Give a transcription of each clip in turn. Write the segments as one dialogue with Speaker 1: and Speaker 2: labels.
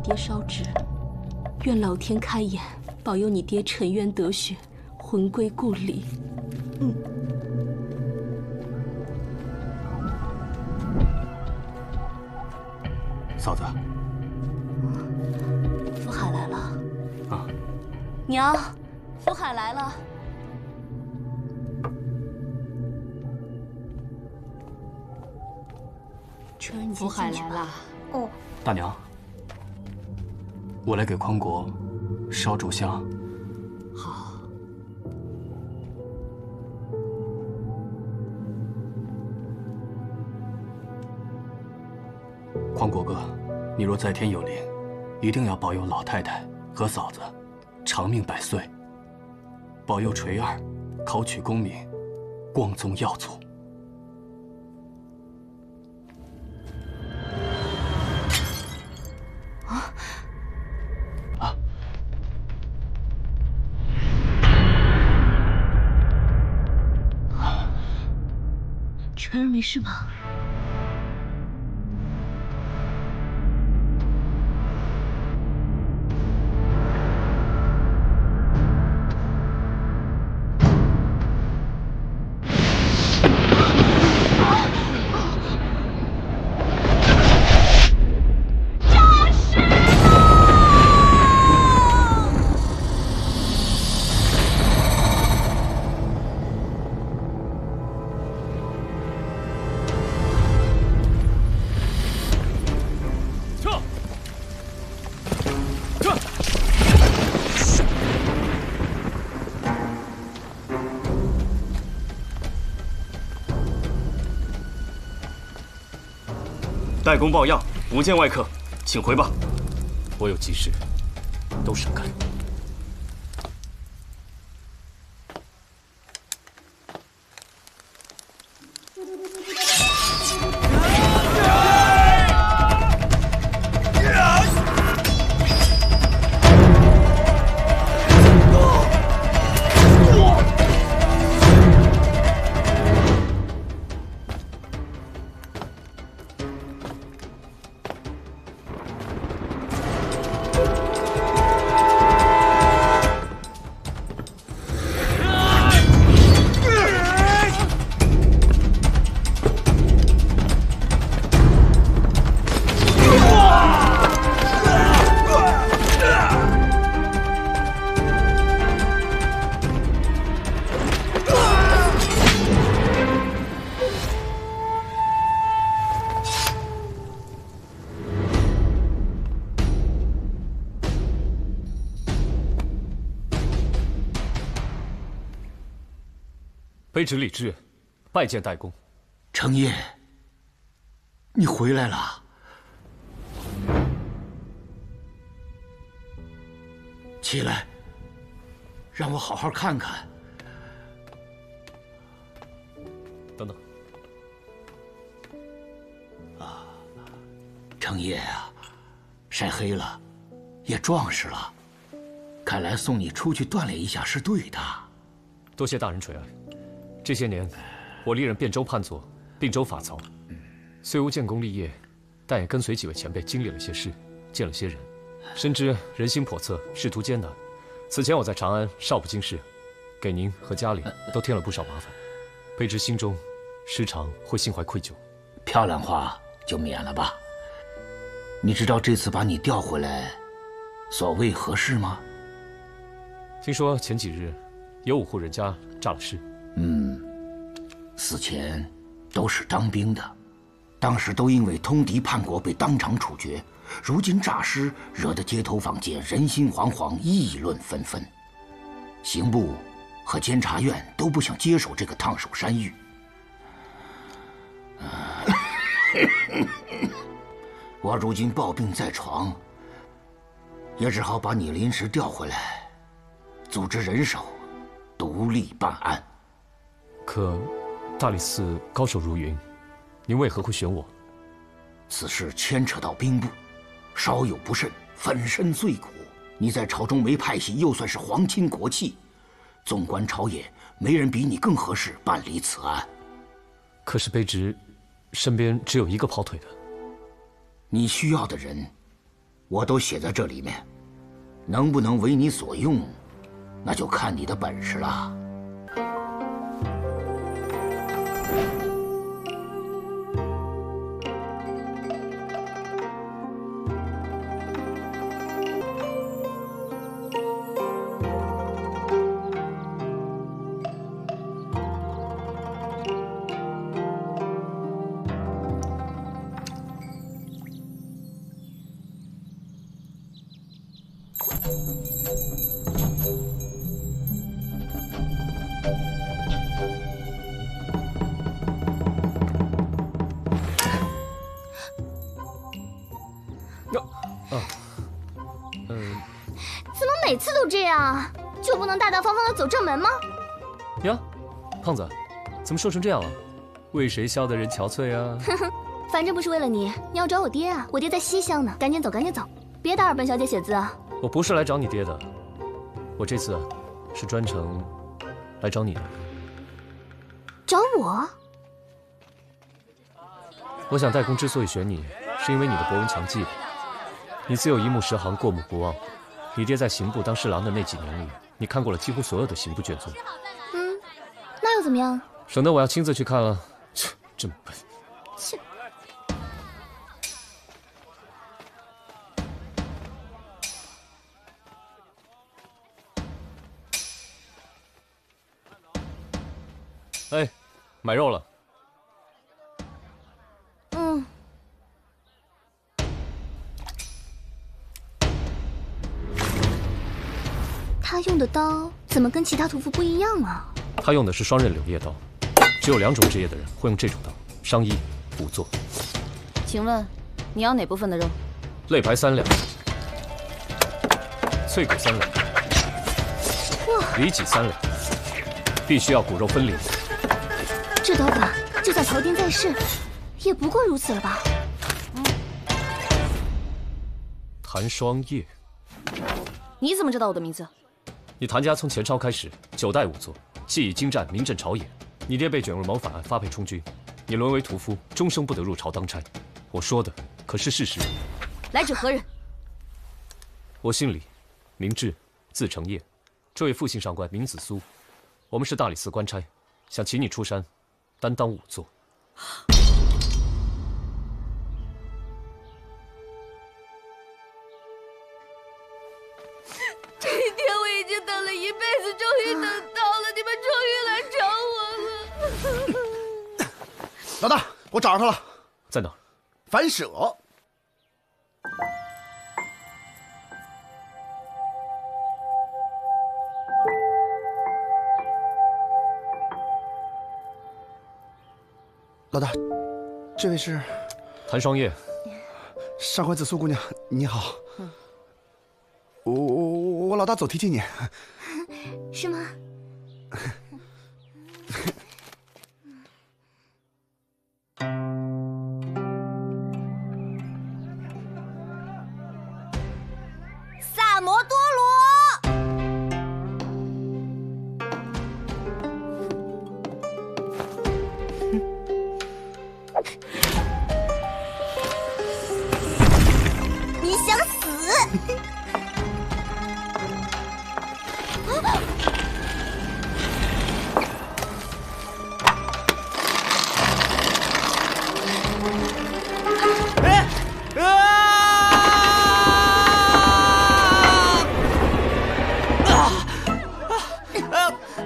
Speaker 1: 爹烧纸，愿老天开眼，保佑你爹沉冤得雪，魂归故里。
Speaker 2: 嫂子，
Speaker 1: 福海来了。
Speaker 2: 啊，
Speaker 1: 娘，福海来了。春儿，你
Speaker 3: 福海来了。
Speaker 1: 哦。
Speaker 2: 大娘，我来给匡国烧炷香。
Speaker 3: 好。
Speaker 2: 匡国哥，你若在天有灵，一定要保佑老太太和嫂子长命百岁，保佑垂儿考取功名，光宗耀祖。
Speaker 1: 春儿没事吧？
Speaker 4: 代公抱恙，不见外客，请回吧。
Speaker 5: 我有急事，都闪开。卑职李志，拜见代公。
Speaker 6: 程烨，你回来了。起来，让我好好看看。
Speaker 5: 等等。
Speaker 6: 啊，程烨啊，晒黑了，也壮实了。看来送你出去锻炼一下是对的。
Speaker 5: 多谢大人垂爱。这些年，我历任汴州判佐、并州法曹，虽无建功立业，但也跟随几位前辈经历了些事，见了些人，深知人心叵测，仕途艰难。此前我在长安少不经事，给您和家里都添了不少麻烦，卑职心中时常会心怀愧疚。
Speaker 6: 漂亮话就免了吧。你知道这次把你调回来，所谓何事吗？
Speaker 5: 听说前几日有5户人家诈了尸。
Speaker 6: 死前都是当兵的，当时都因为通敌叛国被当场处决，如今诈尸，惹得街头坊间人心惶惶，议论纷纷。刑部和监察院都不想接手这个烫手山芋。我如今抱病在床，也只好把你临时调回来，组织人手，独立办案。
Speaker 5: 可大理寺高手如云，您为何会选我？
Speaker 6: 此事牵扯到兵部，稍有不慎，粉身碎骨。你在朝中没派系，又算是皇亲国戚，纵观朝野，没人比你更合适办理此案。
Speaker 5: 可是卑职身边只有一个跑腿的。
Speaker 6: 你需要的人，我都写在这里面，能不能为你所用，那就看你的本事了。
Speaker 7: 怎么每次都这样？就不能大大方方的走正门吗？
Speaker 5: 呀，胖子，怎么瘦成这样了？为谁笑得人憔悴啊？
Speaker 7: 哼哼，反正不是为了你，你要找我爹啊！我爹在西厢呢，赶紧走，赶紧走，别打扰本小姐写字啊！
Speaker 5: 我不是来找你爹的，我这次是专程来找你的。
Speaker 7: 找我？
Speaker 5: 我想代公之所以选你，是因为你的博闻强记。你自有一目十行，过目不忘。你爹在刑部当侍郎的那几年里，你看过了几乎所有的刑部卷宗。
Speaker 7: 那又怎么样？
Speaker 5: 省得我要亲自去看了。切，真笨。
Speaker 7: 切。
Speaker 5: 哎，买肉了。
Speaker 7: 他用的刀怎么跟其他屠夫不一样啊？
Speaker 5: 他用的是双刃柳叶刀，只有2种职业的人会用这种刀：商医、仵作。
Speaker 3: 请问，你要哪部分的肉？
Speaker 5: 肋排3两，脆骨3两，里脊3两，必须要骨肉分离。
Speaker 7: 这刀法，就算庖丁在世，也不过如此了吧？
Speaker 5: 谭双叶。
Speaker 3: 你怎么知道我的名字？
Speaker 5: 你谭家从前朝开始9代仵作，既以精湛名震朝野。你爹被卷入谋反案，发配充军，你沦为屠夫，终生不得入朝当差。我说的可是事实。
Speaker 3: 来者何人？
Speaker 5: 我姓李，名志，字承业。这位复姓上官名子苏，我们是大理寺官差，想请你出山，担当仵作。
Speaker 8: 这一天我已经等了一辈子，终于等到了，你们终于来找我了。
Speaker 9: 老大，我找上他了，
Speaker 5: 在哪儿？
Speaker 9: 反舍。老大，这位是
Speaker 5: 谭双叶。
Speaker 9: 上官子苏姑娘，你好。我老大走提亲你。
Speaker 7: 是吗？
Speaker 8: 萨摩多罗。你想死？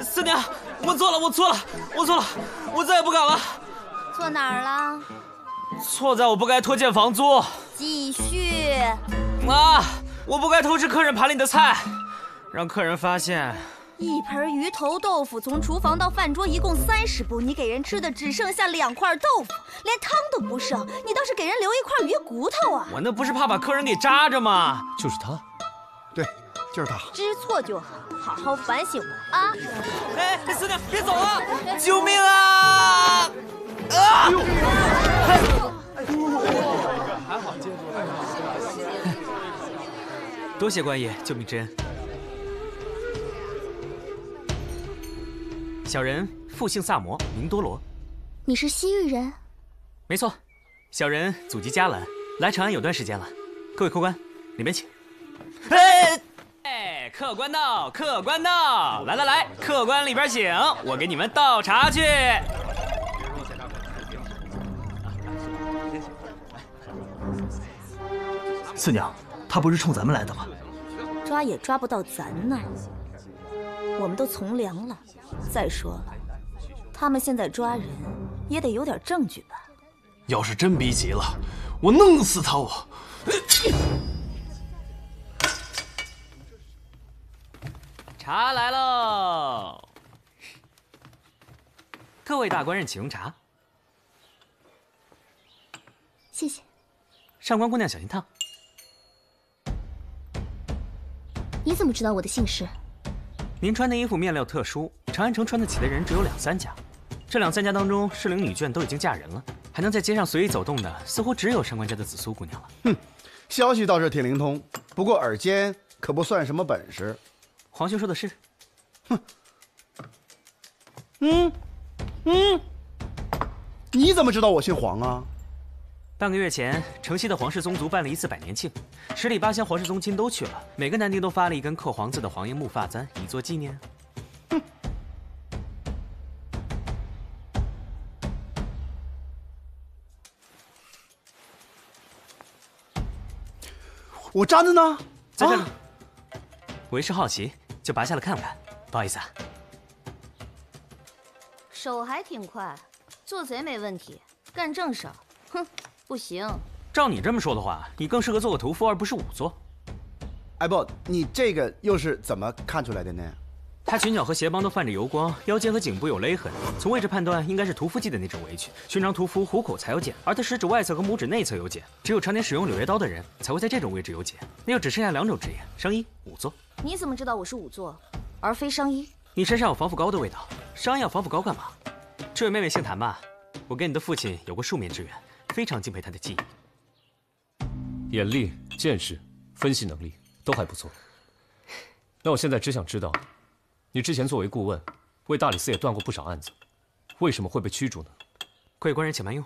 Speaker 10: 四娘，我错了，我再也不敢了。
Speaker 8: 错哪儿了？
Speaker 10: 错在我不该拖欠房租。
Speaker 8: 继续。
Speaker 10: 我不该偷吃客人盘里的菜，让客人发现。
Speaker 8: 一盆鱼头豆腐从厨房到饭桌一共30步，你给人吃的只剩下2块豆腐，连汤都不剩，你倒是给人留一块鱼骨头啊！
Speaker 10: 我那不是怕把客人给扎着吗？
Speaker 5: 就是他。
Speaker 9: 对，就是他。
Speaker 8: 知错就好，好好反省吧啊！
Speaker 10: 哎，四娘，别走啊！救命啊！啊！
Speaker 9: 还好接住了。
Speaker 10: 多谢官爷救命之恩。小人复姓萨摩，名多罗。
Speaker 7: 你是西域人？
Speaker 10: 没错，小人祖籍迦兰，来长安有段时间了。各位客官，里面请。哎，客官到，客官到！来来来，客官里边请，我给你们倒茶去。
Speaker 11: 四娘，他不是冲咱们来的吗？
Speaker 8: 抓也抓不到咱呢，我们都从良了。再说了，他们现在抓人也得有点证据吧？
Speaker 2: 要是真逼急了，我弄死他！我。
Speaker 10: 茶来喽！各位大官人，请用茶。
Speaker 7: 谢谢。
Speaker 10: 上官姑娘小心烫。
Speaker 7: 你怎么知道我的姓氏？
Speaker 10: 您穿的衣服面料特殊，长安城穿得起的人只有2、3家。这2、3家当中，适龄女眷都已经嫁人了，还能在街上随意走动的，似乎只有上官家的紫苏姑娘了。
Speaker 9: 哼，消息倒是挺灵通，不过耳尖可不算什么本事。
Speaker 10: 皇兄说的是。
Speaker 9: 哼。你怎么知道我姓黄啊？
Speaker 10: 半个月前，城西的皇室宗族办了一次100年庆，10里8乡皇室宗亲都去了，每个男丁都发了一根刻黄字的黄叶木发簪，以作纪念。
Speaker 9: 哼。我簪子呢？
Speaker 10: 在这里。我一时好奇，就拔下来看看，不好意思啊。
Speaker 3: 手还挺快，做贼没问题，干正事儿，哼，不行。
Speaker 10: 照你这么说的话，你更适合做个屠夫，而不是仵作。
Speaker 9: 哎不，你这个又是怎么看出来的呢？
Speaker 10: 他裙角和鞋帮都泛着油光，腰间和颈部有勒痕，从位置判断应该是屠夫系的那种围裙。寻常屠夫虎口才有茧，而他食指外侧和拇指内侧有茧，只有常年使用柳叶刀的人才会在这种位置有茧。那就只剩下2种职业：商医、仵作。
Speaker 3: 你怎么知道我是仵作，而非商医？
Speaker 10: 你身上有防腐膏的味道，商医要防腐膏干嘛？这位妹妹姓谭吧？我跟你的父亲有过数面之缘，非常敬佩他的技艺。
Speaker 5: 眼力、见识、分析能力都还不错。那我现在只想知道，你之前作为顾问，为大理寺也断过不少案子，为什么会被驱逐呢？
Speaker 10: 贵官人请慢用。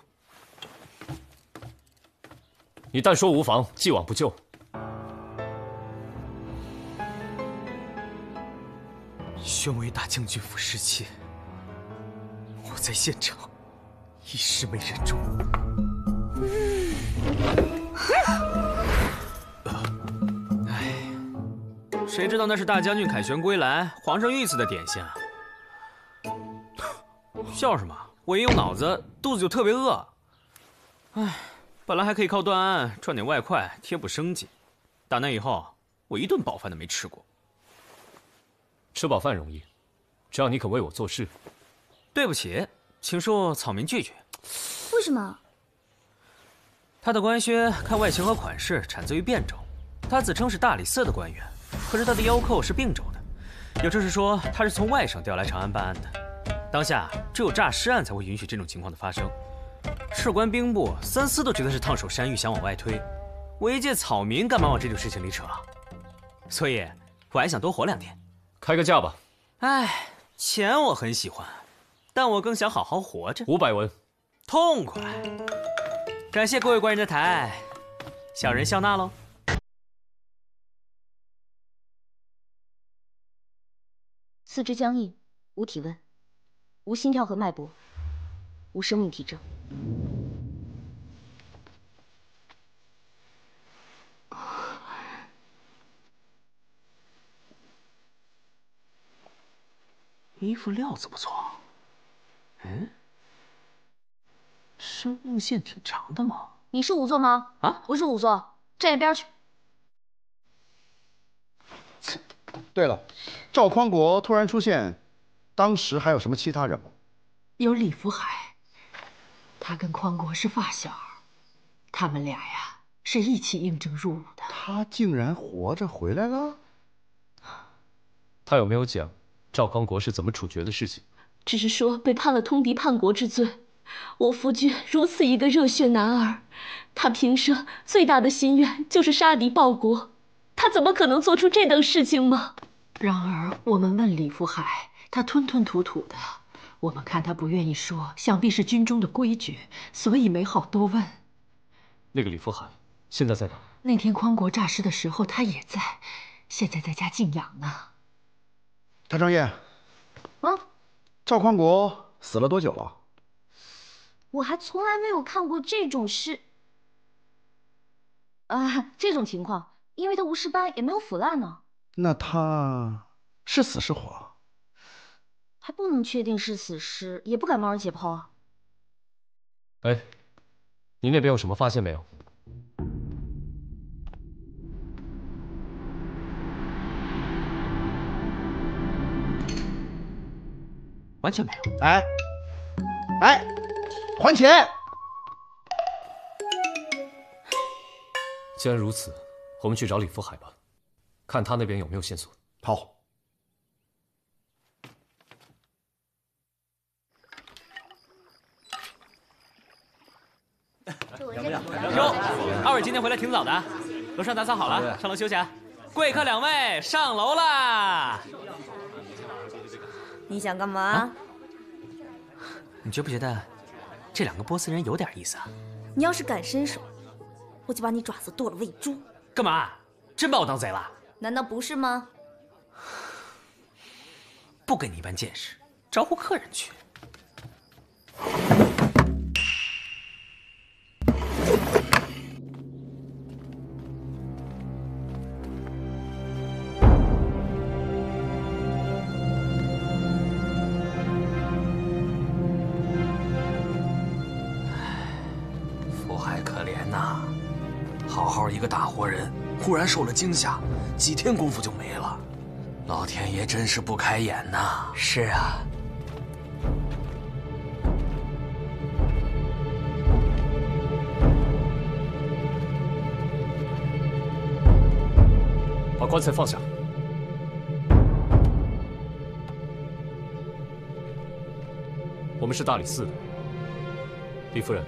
Speaker 5: 你但说无妨，既往不咎。
Speaker 10: 宣为大将军府侍妾，我在现场一时没忍住。谁知道那是大将军凯旋归来，皇上御赐的点心啊！笑什么？我一用脑子，肚子就特别饿。唉，本来还可以靠断案赚点外快贴补生计，打那以后，我一顿饱饭都没吃过。
Speaker 5: 吃饱饭容易，只要你肯为我做事。
Speaker 10: 对不起，请恕草民拒绝。
Speaker 7: 为什么？
Speaker 10: 他的官靴看外形和款式产自于汴州，他自称是大理寺的官员。可是他的腰扣是并州的，也就是说他是从外省调来长安办案的。当下只有诈尸案才会允许这种情况的发生。事关兵部、三司都觉得是烫手山芋，想往外推。我一介草民干嘛往这种事情里扯啊？所以我还想多活2天。
Speaker 5: 开个价吧。
Speaker 10: 唉，钱我很喜欢，但我更想好好活着。
Speaker 5: 500文，
Speaker 10: 痛快。感谢各位官人的抬爱，小人笑纳喽。
Speaker 3: 四肢僵硬，无体温，无心跳和脉搏，无生命体征。
Speaker 11: 衣服料子不错。生命线挺长的嘛。
Speaker 3: 你是仵作吗？
Speaker 10: 啊，
Speaker 3: 我是仵作，站一边去。
Speaker 9: 对了，赵匡国突然出现，当时还有什么其他人吗？
Speaker 12: 有李福海，他跟匡国是发小，他们俩呀是一起应征入伍的。
Speaker 9: 他竟然活着回来了？
Speaker 5: 他有没有讲赵匡国是怎么处决的事情？
Speaker 1: 只是说被判了通敌叛国之罪。我夫君如此一个热血男儿，他平生最大的心愿就是杀敌报国，他怎么可能做出这等事情吗？
Speaker 12: 然而我们问李福海，他吞吞吐吐的，我们看他不愿意说，想必是军中的规矩，所以没好多问。
Speaker 5: 那个李福海现在在哪？
Speaker 12: 那天匡国诈尸的时候，他也在，现在在家静养呢。
Speaker 9: 谭正业，赵匡国死了多久了？
Speaker 3: 我还从来没有看过这种事。这种情况，因为他无尸斑，也没有腐烂呢。
Speaker 9: 那他是死是活？
Speaker 3: 还不能确定是死尸，也不敢贸然解剖啊。
Speaker 5: 哎，你那边有什么发现没有？
Speaker 10: 完全没有。
Speaker 9: 哎，还钱！
Speaker 5: 既然如此，我们去找李福海吧，看他那边有没有线索。
Speaker 9: 好。
Speaker 10: 哟，二位今天回来挺早的，楼上打扫好了，上楼休息啊。贵客2位上楼啦。
Speaker 8: 你想干嘛？
Speaker 10: 你觉不觉得这2个波斯人有点意思啊？
Speaker 8: 你要是敢伸手，我就把你爪子剁了喂猪。
Speaker 10: 干嘛？真把我当贼了？
Speaker 8: 难道不是吗？
Speaker 10: 不跟你一般见识，招呼客人去。
Speaker 13: 福海可怜呐，好好一个大活人，忽然受了惊吓，几天功夫就没了。老天爷真是不开眼呐！
Speaker 10: 是啊。
Speaker 5: 把棺材放下。我们是大理寺的，李夫人，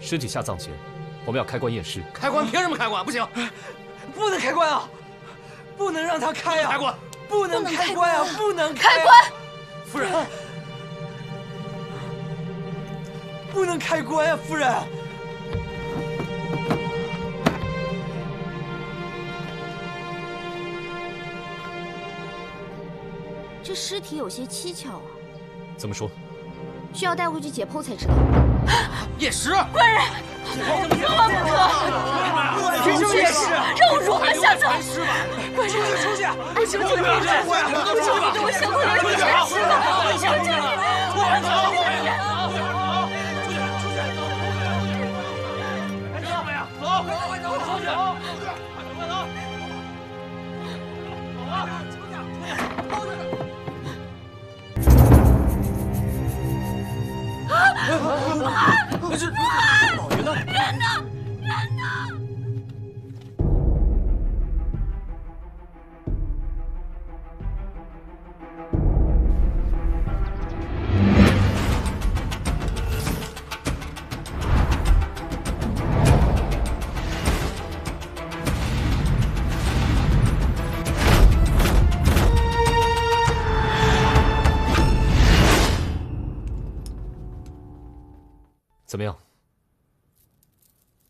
Speaker 5: 尸体下葬前，我们要开棺验尸。
Speaker 13: 开棺凭什么开棺？不行，
Speaker 14: 不能开棺啊！不能让他开啊！
Speaker 13: 开棺！
Speaker 14: 不能开棺啊！不能
Speaker 8: 开棺！
Speaker 13: 夫人，
Speaker 14: 不能开棺啊！夫人。
Speaker 8: 这尸体有些蹊跷啊，
Speaker 5: 怎么说？
Speaker 8: 需要带回去解剖才知道。
Speaker 13: 验尸！
Speaker 8: 官人，千万不可！
Speaker 14: 这就验尸，
Speaker 8: 让我如何下葬？
Speaker 14: 出去！出去！
Speaker 8: 求求你了，求求你给我想办法去验尸吧！求求你！
Speaker 13: 人呢？
Speaker 8: 人呢？人呢？
Speaker 5: 怎么样？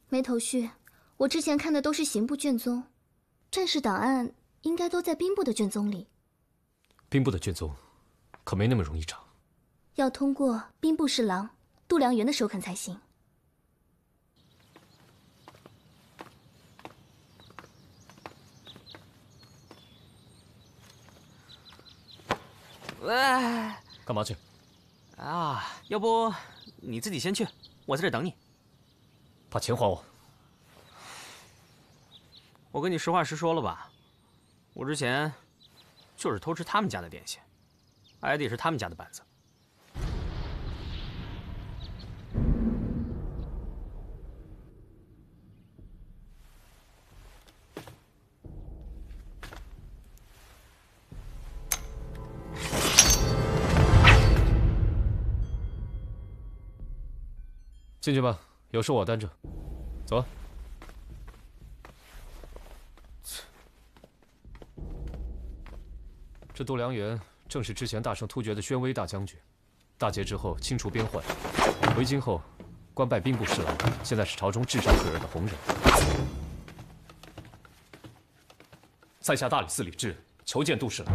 Speaker 7: 没头绪。我之前看的都是刑部卷宗，战士档案应该都在兵部的卷宗里。
Speaker 5: 兵部的卷宗可没那么容易找，
Speaker 7: 要通过兵部侍郎度量员的首肯才行。
Speaker 10: 喂，
Speaker 5: 干嘛去？
Speaker 10: 啊，要不你自己先去，我在这等你。
Speaker 5: 把钱还我。
Speaker 10: 我跟你实话实说了吧，我之前就是偷吃他们家的点心，挨的也是他们家的板子。
Speaker 5: 进去吧，有事我担着。走啊。这度量员正是之前大胜突厥的宣威大将军，大捷之后清除边患，回京后官拜兵部侍郎，现在是朝中至上可人的红人。在下大理寺李治，求见杜侍郎。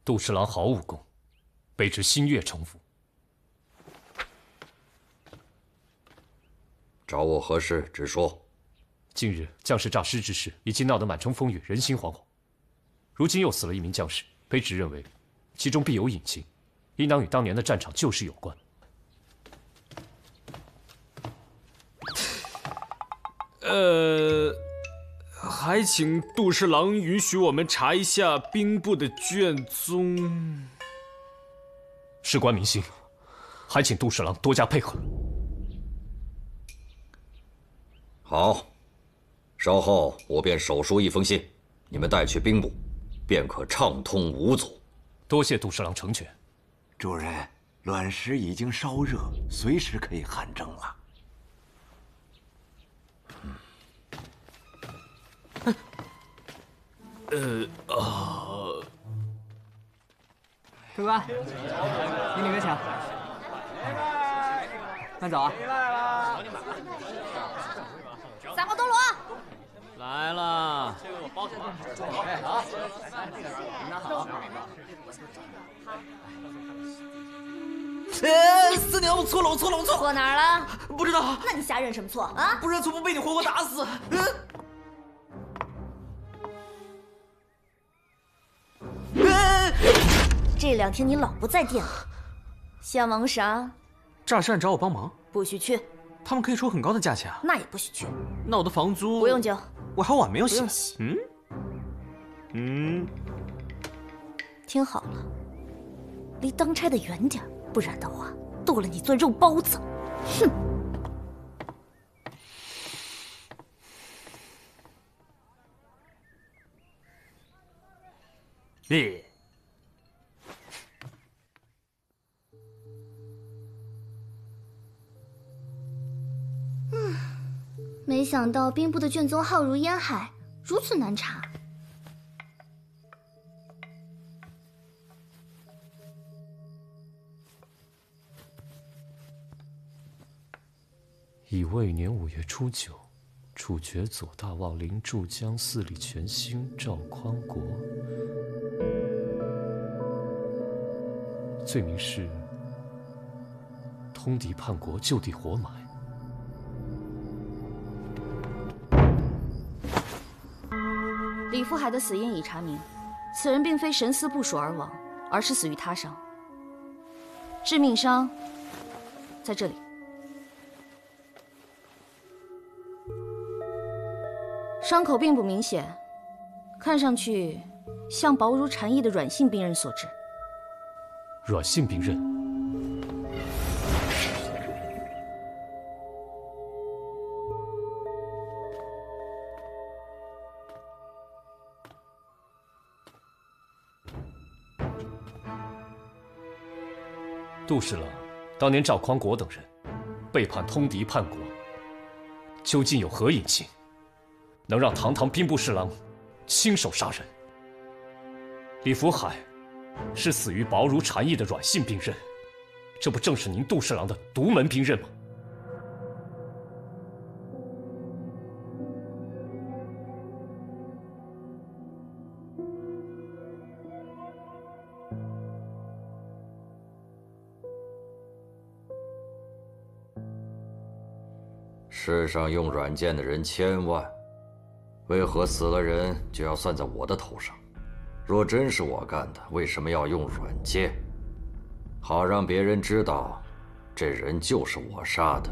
Speaker 5: 杜侍郎好武功，卑职心悦诚服。
Speaker 15: 找我何事？直说。
Speaker 5: 近日将士诈尸之事已经闹得满城风雨，人心惶惶。如今又死了一名将士，卑职认为其中必有隐情，应当与当年的战场旧事有关。
Speaker 10: 还请杜侍郎允许我们查一下兵部的卷宗。
Speaker 5: 事关民心，还请杜侍郎多加配合。
Speaker 15: 好，稍后我便手书一封信，你们带去兵部，便可畅通无阻。
Speaker 5: 多谢杜侍郎成全。
Speaker 16: 主人，卵石已经烧热，随时可以汗蒸了。
Speaker 17: 客官，给你个抢。慢走啊！
Speaker 8: 三个多罗。
Speaker 10: 来了。
Speaker 17: 哎，好。拿好。
Speaker 14: 四娘，我错了，我错了，我错了。
Speaker 8: 错哪儿了？
Speaker 14: 不知道。
Speaker 8: 那你瞎认什么错啊？
Speaker 14: 不认错不被你活活打死。
Speaker 8: 这2天你老不在店里，想忙啥？
Speaker 10: 诈尸案找我帮忙，
Speaker 8: 不许去。
Speaker 10: 他们可以出很高的价钱啊。
Speaker 8: 那也不许去。
Speaker 10: 那我的房租
Speaker 8: 不用交，
Speaker 10: 我还有碗没有洗。
Speaker 8: 不用洗。听好了，离当差的远点，不然的话，剁了你做肉包子。哼！
Speaker 7: 没想到兵部的卷宗浩如烟海，如此难查。
Speaker 5: 乙未年5月初9，处决左大望陵驻江司礼全兴赵匡国，罪名是通敌叛国，就地活埋。
Speaker 3: 李福海的死因已查明，此人并非神思不属而亡，而是死于他伤。致命伤在这里。伤口并不明显，看上去像薄如蝉翼的软性兵刃所致。
Speaker 5: 软性兵刃。杜侍郎，当年赵匡国等人背叛通敌叛国，究竟有何隐情，能让堂堂兵部侍郎亲手杀人？李福海是死于薄如蝉翼的软性兵刃，这不正是您杜侍郎的独门兵刃吗？
Speaker 15: 世上用软剑的人千万，为何死了人就要算在我的头上？若真是我干的，为什么要用软剑？好让别人知道，这人就是我杀的。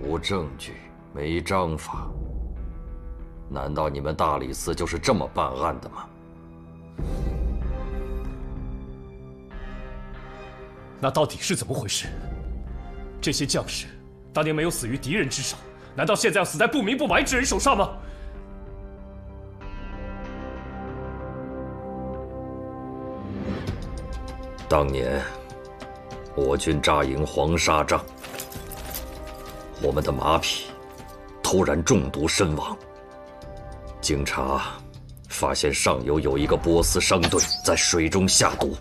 Speaker 15: 无证据，没章法。难道你们大理寺就是这么办案的吗？
Speaker 5: 那到底是怎么回事？这些将士当年没有死于敌人之手，难道现在要死在不明不白之人手上吗？
Speaker 15: 当年我军扎营黄沙帐，我们的马匹突然中毒身亡。经查发现上游有一个波斯商队在水中下毒，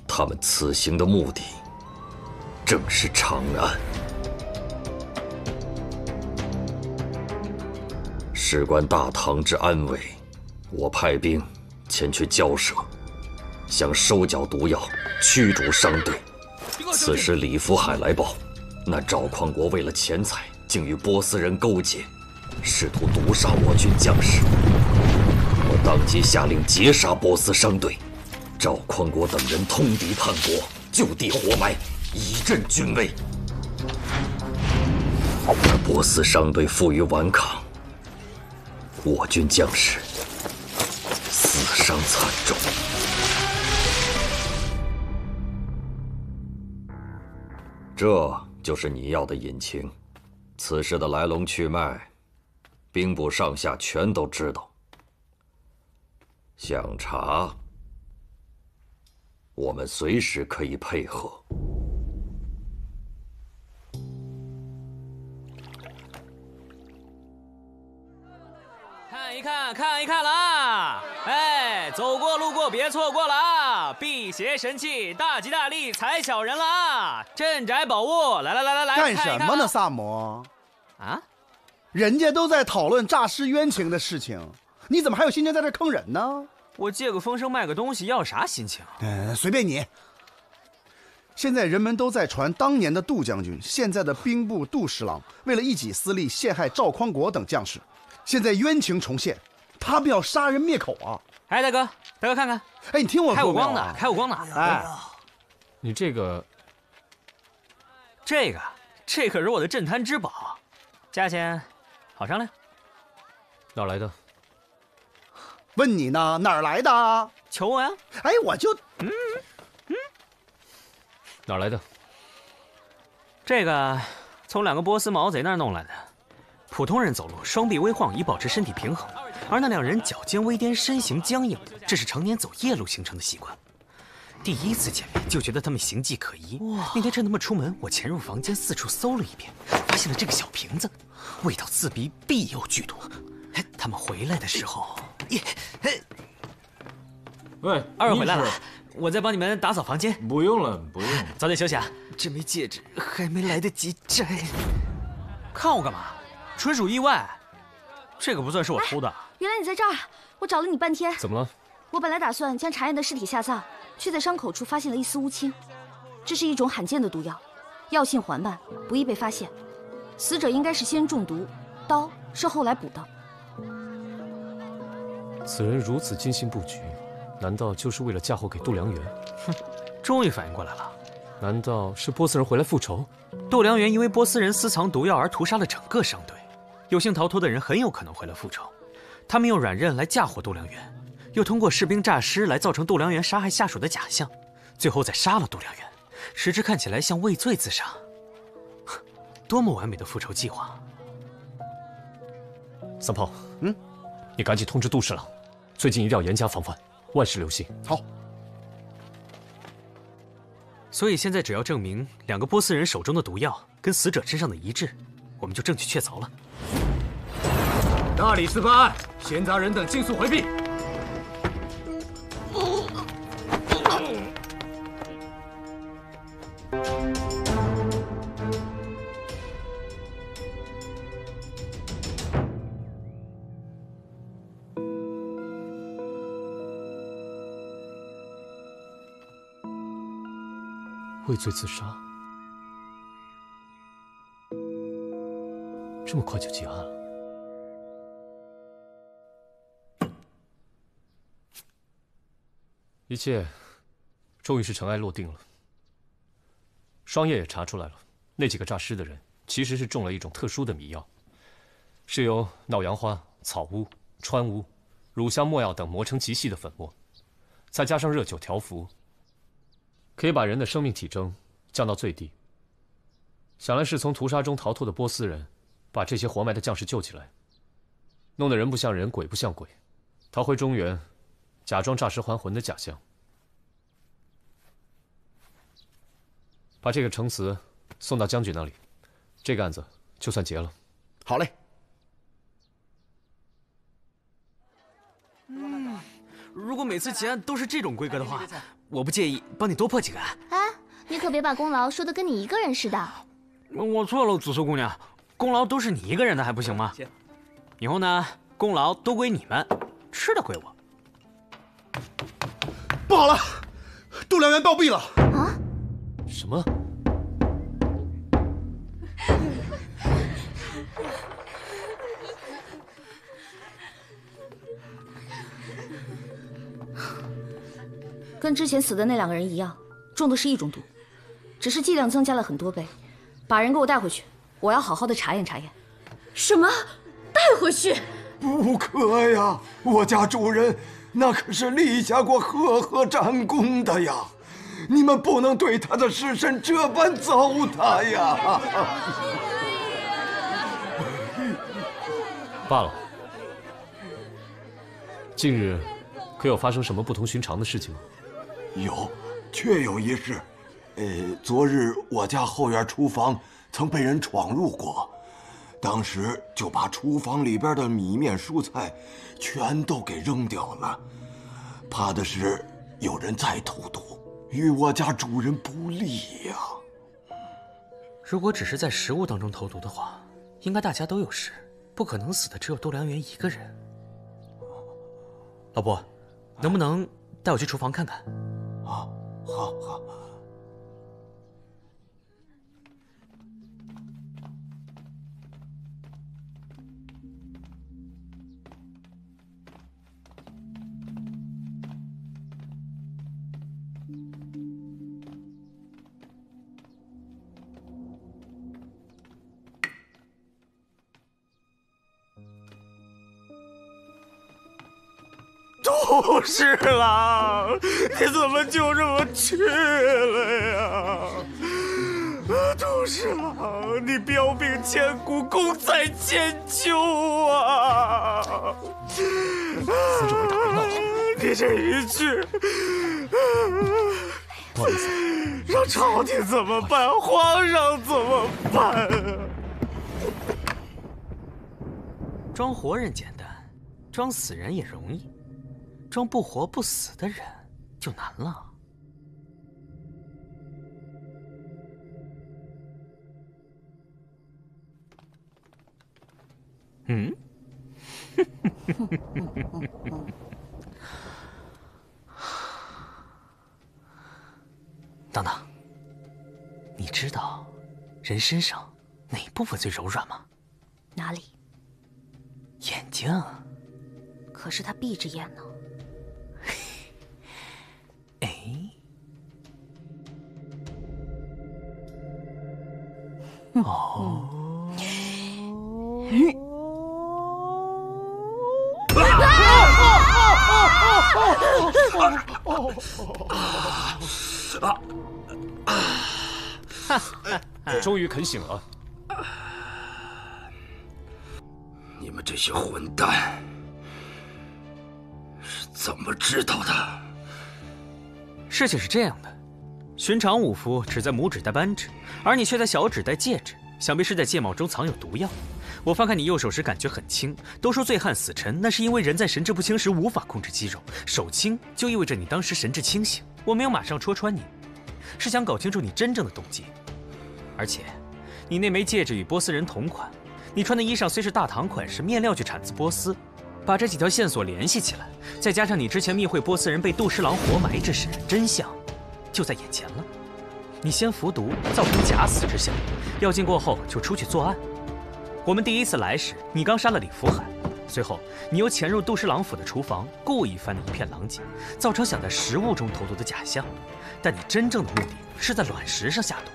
Speaker 15: 他们此行的目的正是长安。事关大唐之安危，我派兵前去交涉，想收缴毒药，驱逐商队。此时李福海来报，那赵匡国为了钱财，竟与波斯人勾结，试图毒杀我军将士。我当即下令截杀波斯商队，赵匡国等人通敌叛国，就地活埋，以振军威。而波斯商队负隅顽抗，我军将士死伤惨重。这就是你要的隐情。此事的来龙去脉，兵部上下全都知道。想查，我们随时可以配合。
Speaker 10: 看一看，看一看了啊！哎，走过路过别错过了啊！辟邪神器，大吉大利，财小人了啊！镇宅宝物，来，
Speaker 9: 干什么呢，萨摩？
Speaker 10: 啊？
Speaker 9: 人家都在讨论诈尸冤情的事情，你怎么还有心情在这坑人呢？
Speaker 10: 我借个风声卖个东西，要啥心情？
Speaker 9: 随便你。现在人们都在传当年的杜将军，现在的兵部杜十郎，为了一己私利，陷害赵匡国等将士。现在冤情重现，他们要杀人灭口啊！
Speaker 10: 哎，大哥看看，
Speaker 9: 哎，你听我说，
Speaker 10: 开我光呢，开我光呢！
Speaker 9: 哎，
Speaker 5: 你这个
Speaker 10: 可是我的镇摊之宝，价钱好商量。
Speaker 5: 哪来的？
Speaker 9: 问你呢，哪儿来的？
Speaker 10: 求我呀！
Speaker 9: 哎，我就
Speaker 5: 哪来的？
Speaker 10: 这个从2个波斯毛贼那儿弄来的。普通人走路双臂微晃，以保持身体平衡，而那2人脚尖微颠，身形僵硬，这是常年走夜路形成的习惯。第一次见面就觉得他们形迹可疑。那天趁他们出门，我潜入房间四处搜了一遍，发现了这个小瓶子，味道刺鼻，必有剧毒。他们回来的时候，
Speaker 5: 喂，
Speaker 10: 二位回来了，我再帮你们打扫房间。
Speaker 5: 不用了，
Speaker 10: 早点休息啊！这枚戒指还没来得及摘。看我干嘛？纯属意外，这个不算是我偷的。
Speaker 8: 原来你在这儿，我找了你半天。
Speaker 5: 怎么了？
Speaker 8: 我本来打算将查验的尸体下葬，却在伤口处发现了一丝乌青。这是一种罕见的毒药，药性缓慢，不易被发现。死者应该是先中毒，刀是后来补的。
Speaker 5: 此人如此精心布局，难道就是为了嫁祸给度良源？
Speaker 10: 哼，终于反应过来了。
Speaker 5: 难道是波斯人回来复仇？
Speaker 10: 度良源因为波斯人私藏毒药而屠杀了整个商队，有幸逃脱的人很有可能回来复仇。他们用软刃来嫁祸度良源，又通过士兵诈尸来造成度良源杀害下属的假象，最后再杀了度良源，使之看起来像畏罪自杀。多么完美的复仇计划！
Speaker 5: 三炮，你赶紧通知杜侍郎，最近一定要严加防范，万事留心。
Speaker 9: 好。
Speaker 10: 所以现在只要证明2个波斯人手中的毒药跟死者身上的一致，我们就证据确凿了。
Speaker 5: 大理寺办案，闲杂人等尽速回避。畏罪自杀，这么快就结案了？一切终于是尘埃落定了。双叶也查出来了，那几个诈尸的人其实是中了一种特殊的迷药，是由脑杨花、草乌、川乌、乳香、没药等磨成极细的粉末，再加上热酒调服，可以把人的生命体征降到最低。想来是从屠杀中逃脱的波斯人，把这些活埋的将士救起来，弄得人不像人，鬼不像鬼，逃回中原，假装诈尸还魂的假象。把这个呈词送到将军那里，这个案子就算结了。
Speaker 9: 好嘞。
Speaker 10: 如果每次结案都是这种规格的话，我不介意帮你多破几个案。
Speaker 7: 哎，你可别把功劳说的跟你一个人似的。
Speaker 10: 我错了，紫苏姑娘，功劳都是你一个人的还不行吗？以后呢，功劳都归你们，吃的归我。
Speaker 9: 不好了，度量员暴毙了！
Speaker 7: 啊？
Speaker 5: 什么？
Speaker 3: 跟之前死的那2个人一样，中的是一种毒，只是剂量增加了很多倍。把人给我带回去，我要好好的查验查验。
Speaker 1: 什么？带回去？
Speaker 16: 不可呀！我家主人那可是立下过赫赫战功的呀，你们不能对他的尸身这般糟蹋呀！
Speaker 5: 罢了。近日可有发生什么不同寻常的事情吗？
Speaker 16: 有，确有一事。昨日我家后院厨房曾被人闯入过，当时就把厨房里边的米面蔬菜全都给扔掉了，怕的是有人再投毒，与我家主人不利呀。
Speaker 10: 如果只是在食物当中投毒的话，应该大家都有事，不可能死的只有度量员一个人。老伯，能不能带我去厨房看看？
Speaker 16: 好。
Speaker 4: 杜侍郎，你怎么就这么去了呀？杜侍郎，你标兵千古，功在千秋啊！
Speaker 5: 死者为大人闹了，
Speaker 4: 你这一去，
Speaker 5: 不好意思，
Speaker 4: 让朝廷怎么办？皇上怎么办啊？
Speaker 10: 装活人简单，装死人也容易。装不活不死的人就难了。嗯，等等，你知道人身上哪部分最柔软吗？
Speaker 3: 哪里？
Speaker 10: 眼睛。
Speaker 3: 可是他闭着眼呢。
Speaker 10: 哎，哦，
Speaker 5: 终于肯醒了。
Speaker 6: 你们这些混蛋是怎么知道的？
Speaker 10: 事情是这样的，寻常武夫只在拇指戴扳指，而你却在小指戴戒指，想必是在戒帽中藏有毒药。我翻看你右手时感觉很轻，都说醉汉死沉，那是因为人在神志不清时无法控制肌肉，手轻就意味着你当时神志清醒。我没有马上戳穿你，是想搞清楚你真正的动机。而且，你那枚戒指与波斯人同款，你穿的衣裳虽是大唐款式，面料却产自波斯。把这几条线索联系起来，再加上你之前密会波斯人被杜十郎活埋之时，真相就在眼前了。你先服毒，造成假死之效，药劲过后就出去作案。我们第一次来时，你刚杀了李福海，随后你又潜入杜十郎府的厨房，故意翻得一片狼藉，造成想在食物中投毒的假象。但你真正的目的是在卵石上下毒。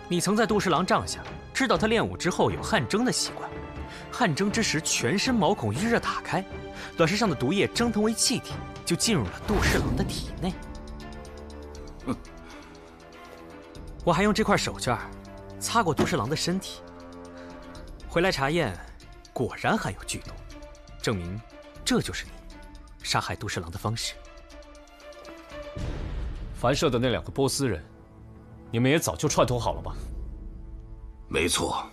Speaker 10: 你曾在杜十郎帐下知道他练武之后有汗蒸的习惯，汗蒸之时全身毛孔预热打开，卵石上的毒液蒸腾为气体，就进入了杜侍郎的体内。我还用这块手绢擦过杜侍郎的身体，回来查验，果然含有剧毒，证明这就是你杀害杜侍郎的方式。
Speaker 5: 樊社的那2个波斯人，你们也早就串通好了吧？
Speaker 6: 没错，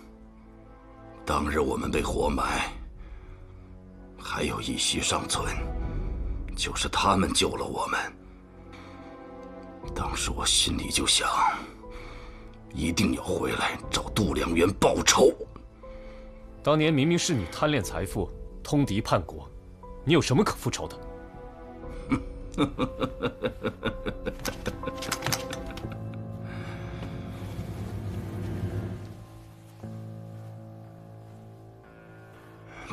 Speaker 6: 当日我们被活埋，还有一息尚存，就是他们救了我们。当时我心里就想，一定要回来找度量元报仇。
Speaker 5: 当年明明是你贪恋财富，通敌叛国，你有什么可复仇的？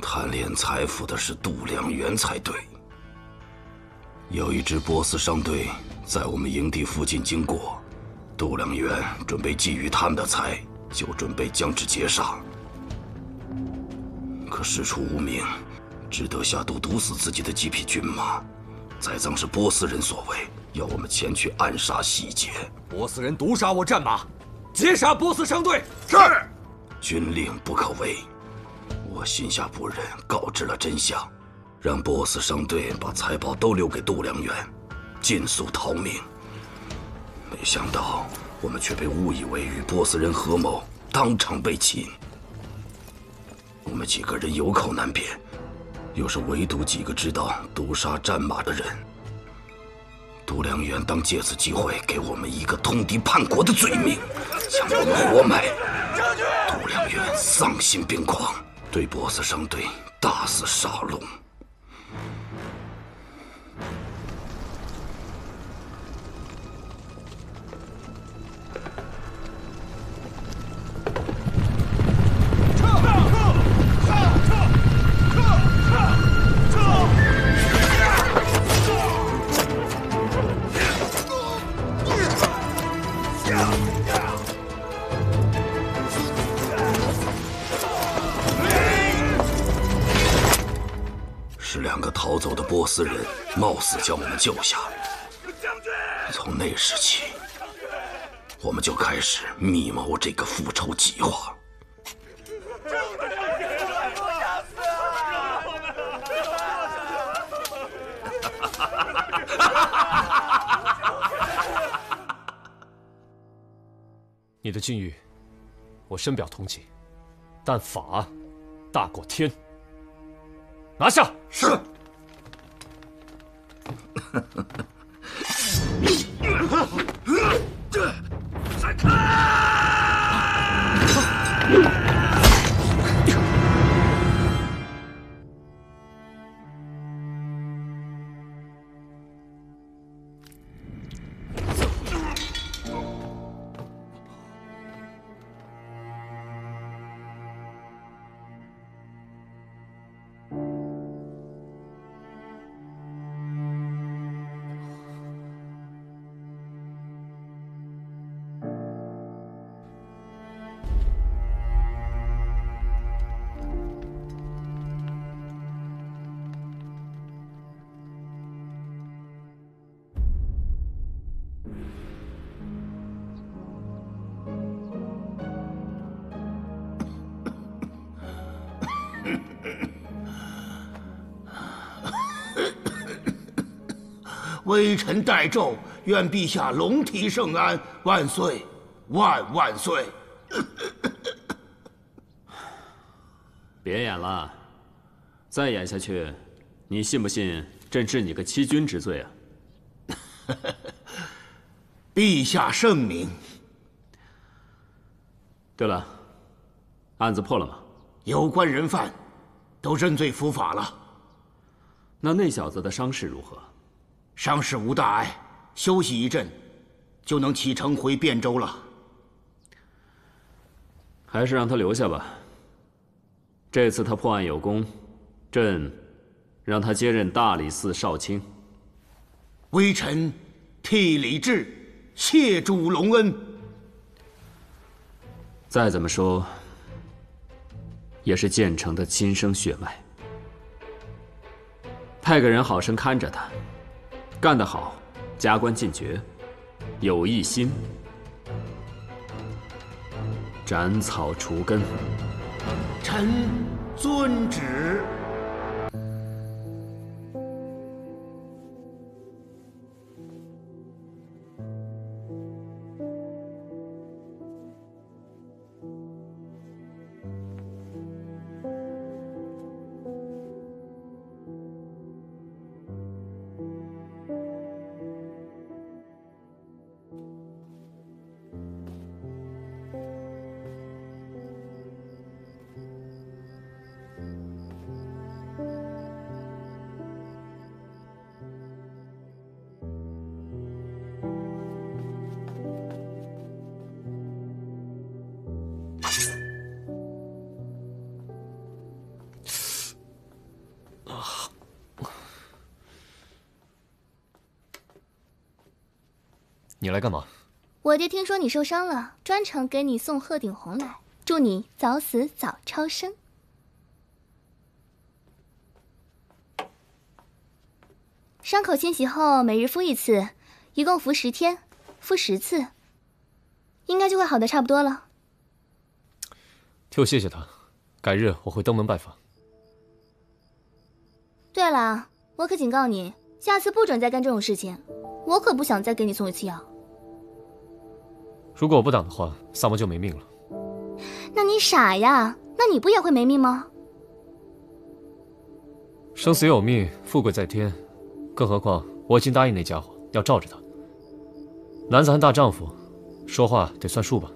Speaker 5: 贪恋财富的是度量元才对。有一支波斯商队在我们营地附近经过，度量元准备觊觎他们的财，就准备将之截杀。可事出无名，只得下毒毒死自己的几匹军马。栽赃是波斯人所为，要我们前去暗杀细节。
Speaker 13: 波斯人毒杀我战马，截杀波斯商队。
Speaker 6: 是。军令不可违。我心下不忍，告知了真相，让波斯商队把财宝都留给度量元，尽速逃命。没想到我们却被误以为与波斯人合谋，当场被擒。我们几个人有口难辩，又是唯独几个知道毒杀战马的人。度量元当借此机会给我们一个通敌叛国的罪名，将我们活埋。度量元丧心病狂，对波斯商队大肆杀戮。是2个逃走的波斯人，冒死将我们救下。从那时起，我们就开始密谋这个复仇计划。
Speaker 5: 你的境遇，我深表同情，但法大过天。拿下！
Speaker 6: 是。闪开！微臣代奏，愿陛下龙体圣安，万岁，万万岁！
Speaker 18: 别演了，再演下去，你信不信朕治你个欺君之罪啊？
Speaker 6: 陛下圣明。
Speaker 18: 对了，案子破了吗？
Speaker 6: 有关人犯都认罪伏法了。
Speaker 18: 那小子的伤势如何？
Speaker 6: 伤势无大碍，休息一阵，就能启程回汴州了。
Speaker 18: 还是让他留下吧。这次他破案有功，朕让他接任大理寺少卿。
Speaker 6: 微臣替李治谢主隆恩。
Speaker 18: 再怎么说，也是建成的亲生血脉。派个人好生看着他，干得好，加官进爵；有异心，斩草除根。
Speaker 6: 臣遵旨。
Speaker 5: 你来干嘛？
Speaker 7: 我爹听说你受伤了，专程给你送鹤顶红来，祝你早死早超生。伤口清洗后，每日敷1次，一共敷10天，敷10次，应该就会好的差不多了。
Speaker 5: 替我谢谢他，改日我会登门拜访。
Speaker 7: 对了，我可警告你，下次不准再干这种事情，我可不想再给你送1次药。
Speaker 5: 如果我不挡的话，萨摩就没命了。
Speaker 7: 那你傻呀？那你不也会没命吗？
Speaker 5: 生死有命，富贵在天，更何况我已经答应那家伙要罩着他。男子汉大丈夫，说话得算数吧。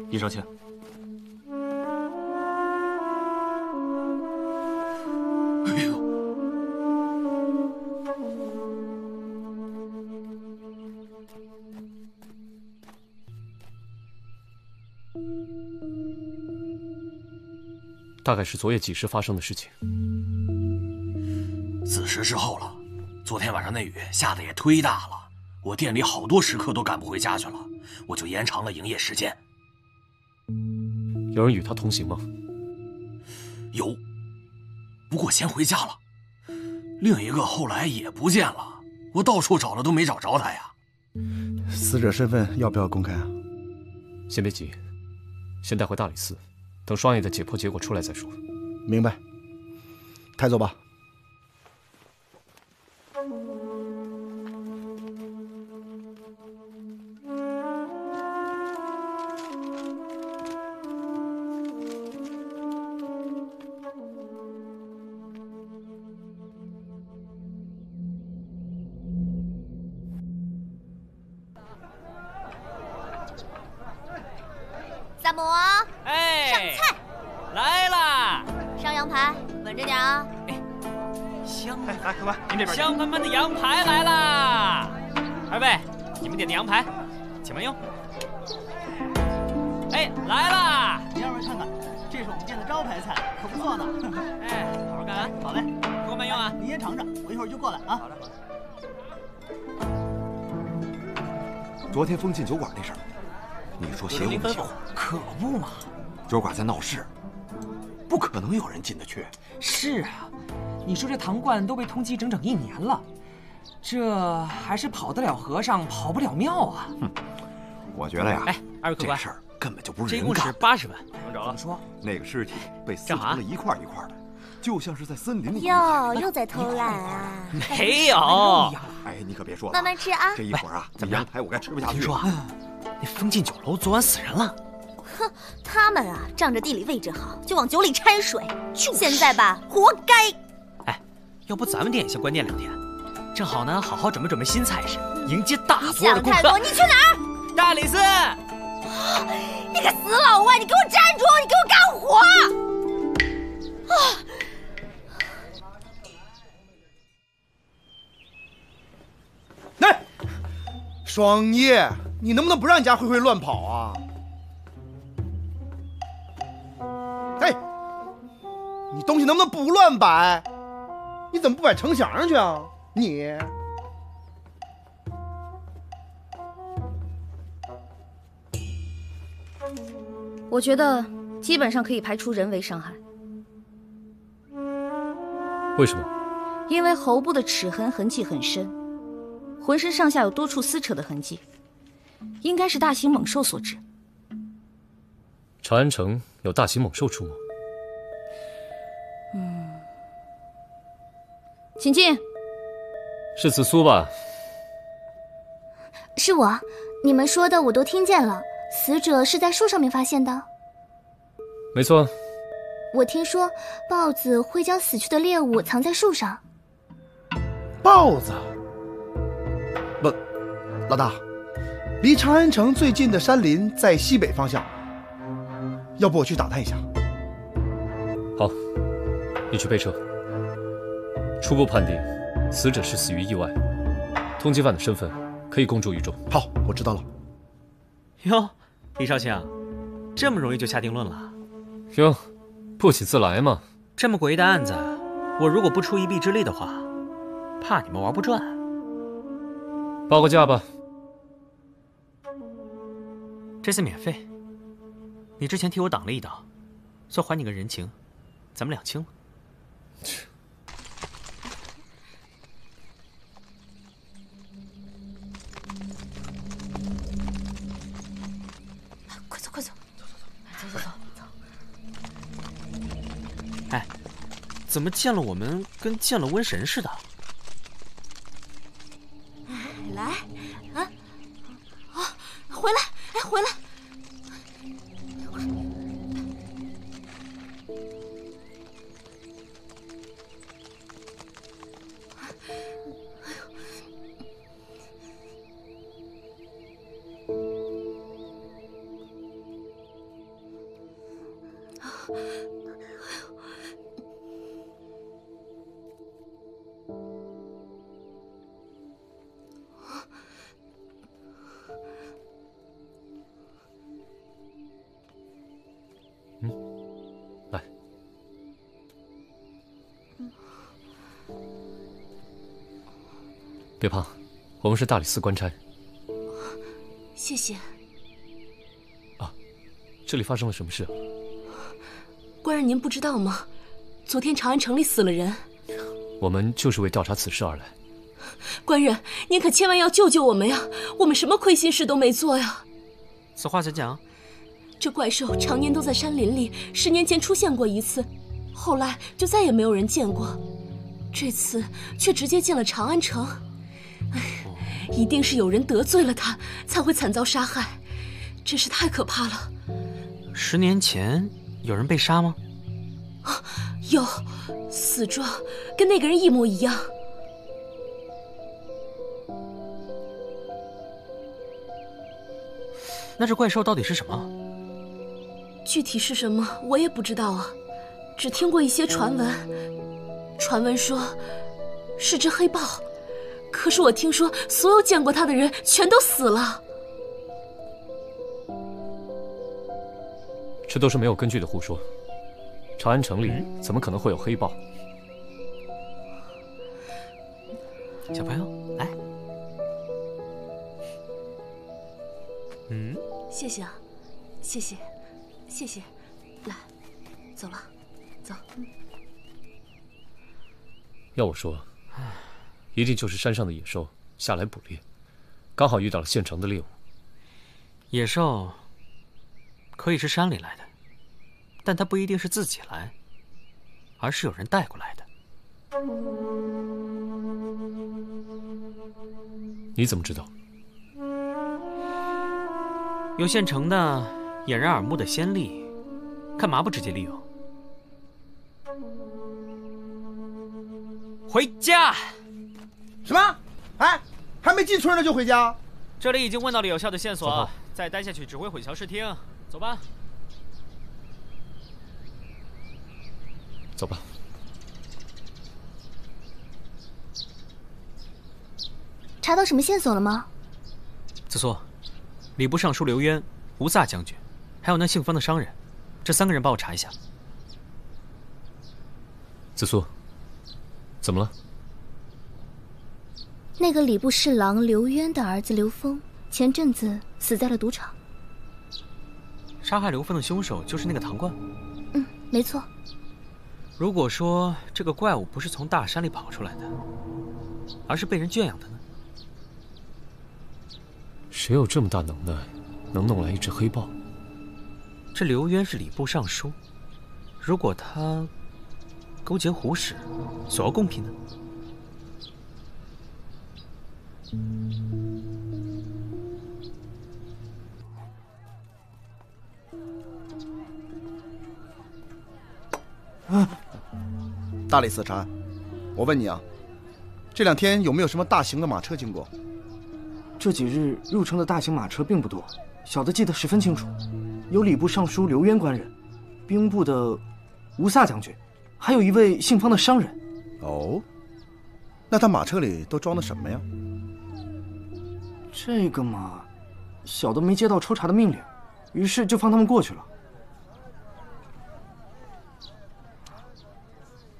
Speaker 10: 叶少卿，
Speaker 13: 哎呦，
Speaker 5: 大概是昨夜几时发生的事情。
Speaker 13: 子时之后了，昨天晚上那雨下的也忒大了，我店里好多食客都赶不回家去了，我就延长了营业时间。
Speaker 5: 有人与他同行吗？
Speaker 13: 有，不过先回家了。另一个后来也不见了，我到处找了都没找着他呀。
Speaker 9: 死者身份要不要公开啊？
Speaker 5: 先别急，先带回大理寺，等双爷的解剖结果出来再说。
Speaker 9: 明白，抬走吧。
Speaker 7: 萨摩，
Speaker 10: 哎，
Speaker 7: 上菜
Speaker 10: 来啦！
Speaker 7: 上羊排，稳着点啊！
Speaker 10: 香，
Speaker 14: 来，客官，您这边
Speaker 10: 香喷喷的羊排来啦！二位，你们点的羊排，请慢用。哎，来啦！
Speaker 14: 您二位看看，这是我们店的招牌菜，可不错呢。
Speaker 10: 哎，好好干啊！
Speaker 14: 好嘞，
Speaker 10: 给我慢用啊！
Speaker 14: 您先尝尝，我一会儿就过来啊。好的。
Speaker 16: 昨天封禁酒馆那事儿，你说邪乎不邪乎？
Speaker 14: 可不嘛！
Speaker 16: 酒馆在闹事，不可能有人进得去。
Speaker 14: 是啊，你说这唐观都被通缉整整1年了，这还是跑得了和尚跑不了庙啊！
Speaker 16: 哼，我觉得呀，
Speaker 14: 哎，二位客官，
Speaker 16: 这事儿根本就不是人
Speaker 14: 这一共是
Speaker 16: 干的。
Speaker 14: 80万，能找了。怎么说？
Speaker 16: 那个尸体被撕成了一块一块的，
Speaker 19: 就像是在森林里。
Speaker 7: 又在偷懒啊？
Speaker 10: 没有。
Speaker 19: 哎，你可别说了，
Speaker 7: 慢慢吃啊。
Speaker 19: 这一会儿啊，怎么阳台我该吃不下去。
Speaker 10: 听说啊，那封禁酒楼昨晚死人了。
Speaker 7: 哼，他们啊，仗着地理位置好，就往酒里掺水。现在吧，活该。
Speaker 10: 哎，要不咱们店也先关店2天，正好呢，好好准备准备新菜式，迎接大多的顾客。
Speaker 7: 想太多，你去哪儿？
Speaker 10: 大理寺。
Speaker 7: 你个死老外，你给我站住！你给我干活！啊！
Speaker 9: 哎，双叶，你能不能不让你家慧慧乱跑啊？哎，你东西能不能不乱摆？你怎么不摆城墙上去啊？你。
Speaker 3: 我觉得基本上可以排除人为伤害。
Speaker 5: 为什么？
Speaker 3: 因为喉部的齿痕迹很深，浑身上下有多处撕扯的痕迹，应该是大型猛兽所致。
Speaker 5: 长安城有大型猛兽出没？
Speaker 3: 请进。
Speaker 5: 是紫苏吧？
Speaker 7: 是我，你们说的我都听见了。死者是在树上面发现的？
Speaker 5: 没错。
Speaker 7: 我听说豹子会将死去的猎物藏在树上。
Speaker 9: 豹子？老大，离长安城最近的山林在西北方向，要不我去打探一下？
Speaker 5: 好，你去备车。初步判定，死者是死于意外，通缉犯的身份可以公诸于众。
Speaker 9: 好，我知道了。
Speaker 10: 哟，李少卿，这么容易就下定论了？
Speaker 5: 哟，不请自来嘛。
Speaker 10: 这么诡异的案子，我如果不出一臂之力的话，怕你们玩不转。
Speaker 5: 报个价吧。
Speaker 10: 这次免费，你之前替我挡了一刀，算还你个人情，咱们2清了。
Speaker 3: 快走，快走，走。
Speaker 10: 哎，怎么见了我们跟见了瘟神似的？
Speaker 1: 来，回来，哎，回来！
Speaker 5: 来，别怕，我们是大理寺官差。
Speaker 1: 谢谢。
Speaker 5: 啊，这里发生了什么事啊？
Speaker 1: 官人，您不知道吗？昨天长安城里死了人。
Speaker 5: 我们就是为调查此事而来。
Speaker 1: 官人，您可千万要救救我们呀！我们什么亏心事都没做呀。
Speaker 10: 此话怎讲？
Speaker 1: 这怪兽常年都在山林里，10年前出现过一次，后来就再也没有人见过。这次却直接进了长安城，一定是有人得罪了他，才会惨遭杀害，真是太可怕了。
Speaker 10: 10年前有人被杀吗？
Speaker 1: 有，死状跟那个人一模一样。
Speaker 10: 那这怪兽到底是什么？
Speaker 1: 具体是什么我也不知道啊，只听过一些传闻。传闻说是只黑豹，可是我听说所有见过它的人全都死了。
Speaker 5: 这都是没有根据的胡说。长安城里怎么可能会有黑豹？
Speaker 10: 小朋友，来。
Speaker 1: 谢谢啊，谢谢，谢谢。来，走了，走。
Speaker 5: 要我说，一定就是山上的野兽下来捕猎，刚好遇到了县城的猎物。
Speaker 10: 野兽可以是山里来的，但它不一定是自己来。而是有人带过来的。
Speaker 5: 你怎么知道？
Speaker 10: 有现成的、掩人耳目的先例，干嘛不直接利用？回家。
Speaker 9: 什么？哎，还没进村呢就回家？
Speaker 10: 这里已经问到了有效的线索，再待下去只会混淆视听。走吧。
Speaker 5: 走吧。
Speaker 7: 查到什么线索了吗？
Speaker 10: 子苏，礼部尚书刘渊、吴萨将军，还有那姓方的商人，这3个人帮我查一下。
Speaker 5: 子苏，怎么了？
Speaker 7: 那个礼部侍郎刘渊的儿子刘峰，前阵子死在了赌场。
Speaker 10: 杀害刘峰的凶手就是那个唐冠？
Speaker 7: 嗯，没错。
Speaker 10: 如果说这个怪物不是从大山里跑出来的，而是被人圈养的呢？
Speaker 5: 谁有这么大能耐，能弄来一只黑豹？
Speaker 10: 这刘渊是礼部尚书，如果他勾结胡使，索要贡品呢？
Speaker 9: 大理寺查，我问你啊，这2天有没有什么大型的马车经过？
Speaker 20: 这几日入城的大型马车并不多，小的记得十分清楚，有礼部尚书刘渊官人，兵部的吴萨将军，还有一位姓方的商人。
Speaker 9: 哦，那他马车里都装的什么呀？
Speaker 20: 这个嘛，小的没接到抽查的命令，于是就放他们过去了。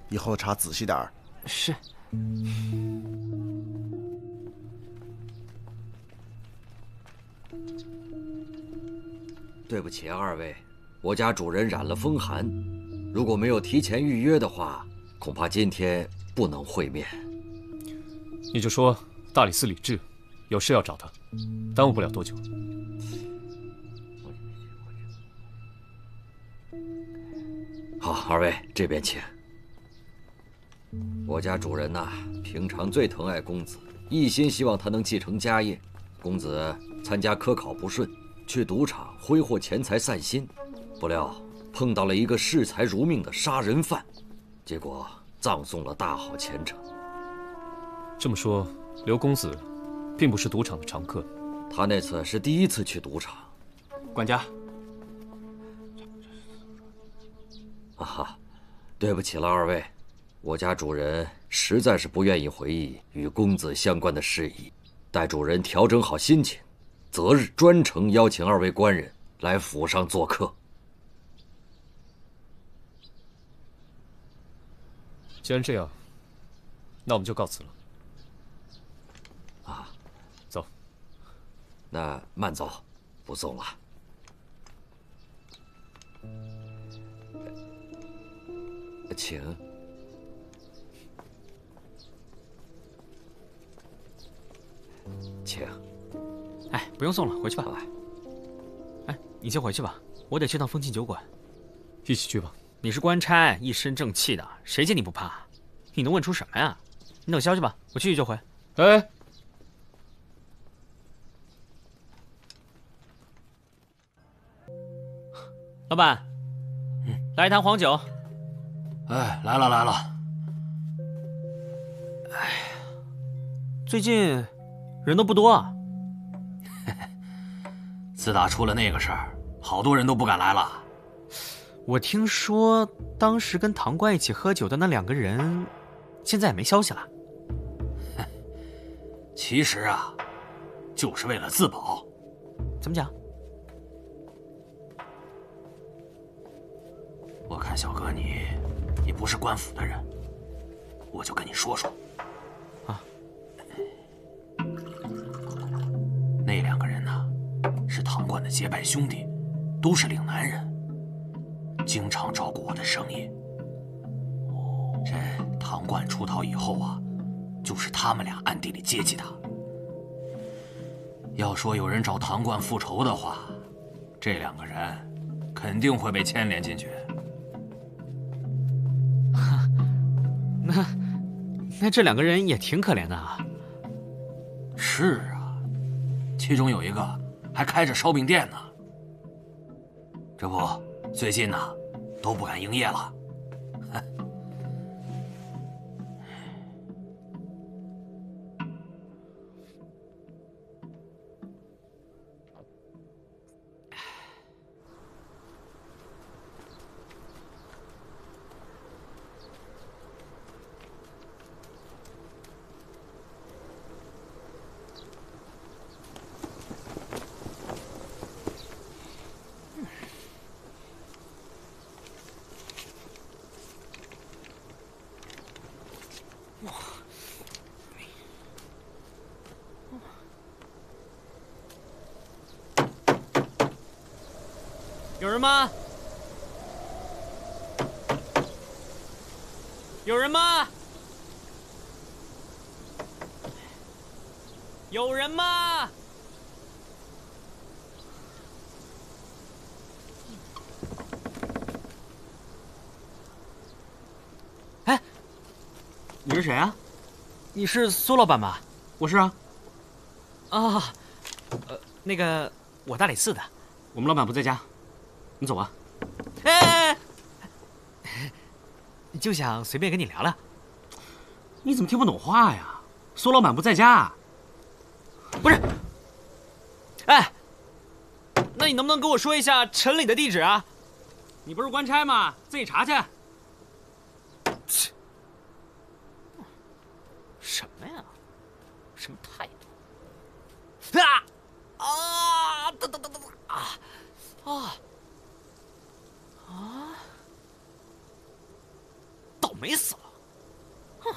Speaker 9: 以后查仔细点儿。
Speaker 20: 是。
Speaker 15: 对不起啊，2位，我家主人染了风寒，如果没有提前预约的话，恐怕今天不能会面。
Speaker 5: 你就说大理寺李治有事要找他，耽误不了多久。
Speaker 15: 好，2位这边请。我家主人呐，平常最疼爱公子，一心希望他能继承家业。公子参加科考不顺，去赌场挥霍钱财散心，不料碰到了一个视财如命的杀人犯，结果葬送了大好前程。
Speaker 5: 这么说，刘公子并不是赌场的常客。
Speaker 15: 他那次是第1次去赌场。
Speaker 2: 管家。
Speaker 15: 啊哈，对不起了2位，我家主人实在是不愿意回忆与公子相关的事宜，待主人调整好心情，择日专程邀请2位官人来府上做客。
Speaker 5: 既然这样，那我们就告辞了。
Speaker 15: 啊，
Speaker 5: 走。
Speaker 15: 那慢走，不送了。请。请。
Speaker 10: 哎，不用送了，回去吧。哎，你先回去吧，我得去趟风庆酒馆。
Speaker 5: 一起去吧。
Speaker 10: 你是官差，一身正气的，谁见你不怕？你能问出什么呀？你等消息吧，我去就回。
Speaker 5: 哎。
Speaker 10: 老板，来一坛黄酒。
Speaker 13: 哎，来了来了。
Speaker 10: 哎呀，最近人都不多啊。
Speaker 13: 自打出了那个事儿，好多人都不敢来了。
Speaker 10: 我听说当时跟唐官一起喝酒的那2个人，现在也没消息了。
Speaker 13: 其实啊，就是为了自保。
Speaker 10: 怎么讲？
Speaker 13: 我看小哥你不是官府的人，我就跟你说说。
Speaker 10: 啊，
Speaker 13: 那2个人呢，是唐冠的结拜兄弟，都是岭南人，经常照顾我的生意。这唐冠出逃以后啊，就是他们俩暗地里接济他。要说有人找唐冠复仇的话，这2个人肯定会被牵连进去。
Speaker 10: 那这2个人也挺可怜的啊。
Speaker 13: 是啊，其中有一个还开着烧饼店呢。这不，最近呢，都不敢营业了。
Speaker 10: 有人吗？有人吗？有人吗？哎，
Speaker 20: 你是谁啊？
Speaker 10: 你是苏老板吧？
Speaker 20: 我是啊。
Speaker 10: 啊，那个我大理寺的。
Speaker 20: 我们老板不在家，你走吧。
Speaker 10: 哎，就想随便跟你聊聊。
Speaker 20: 你怎么听不懂话呀？苏老板不在家。
Speaker 10: 不是。哎，那你能不能跟我说一下城里的地址啊？
Speaker 20: 你不是官差吗？自己查去。
Speaker 10: 什么呀？什么态度？啊！啊！等等等等啊！啊！啊！倒霉死了！哼！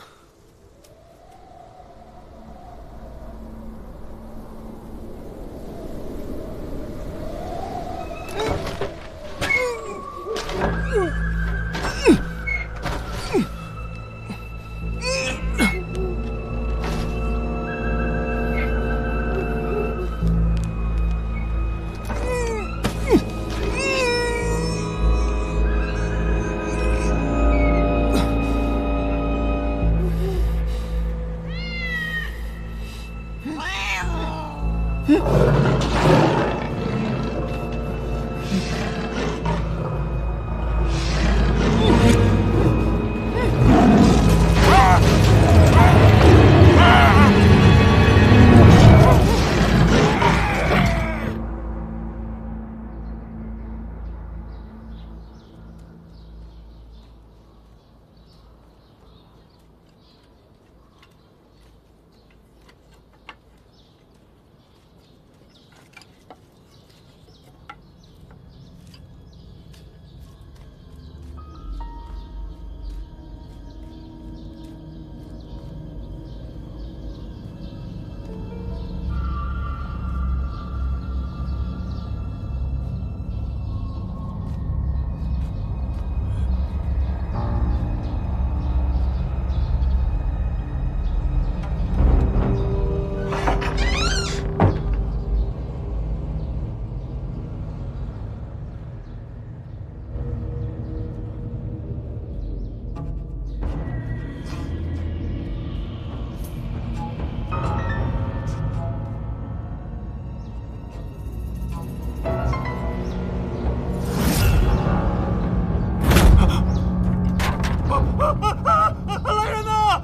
Speaker 4: 来人呐！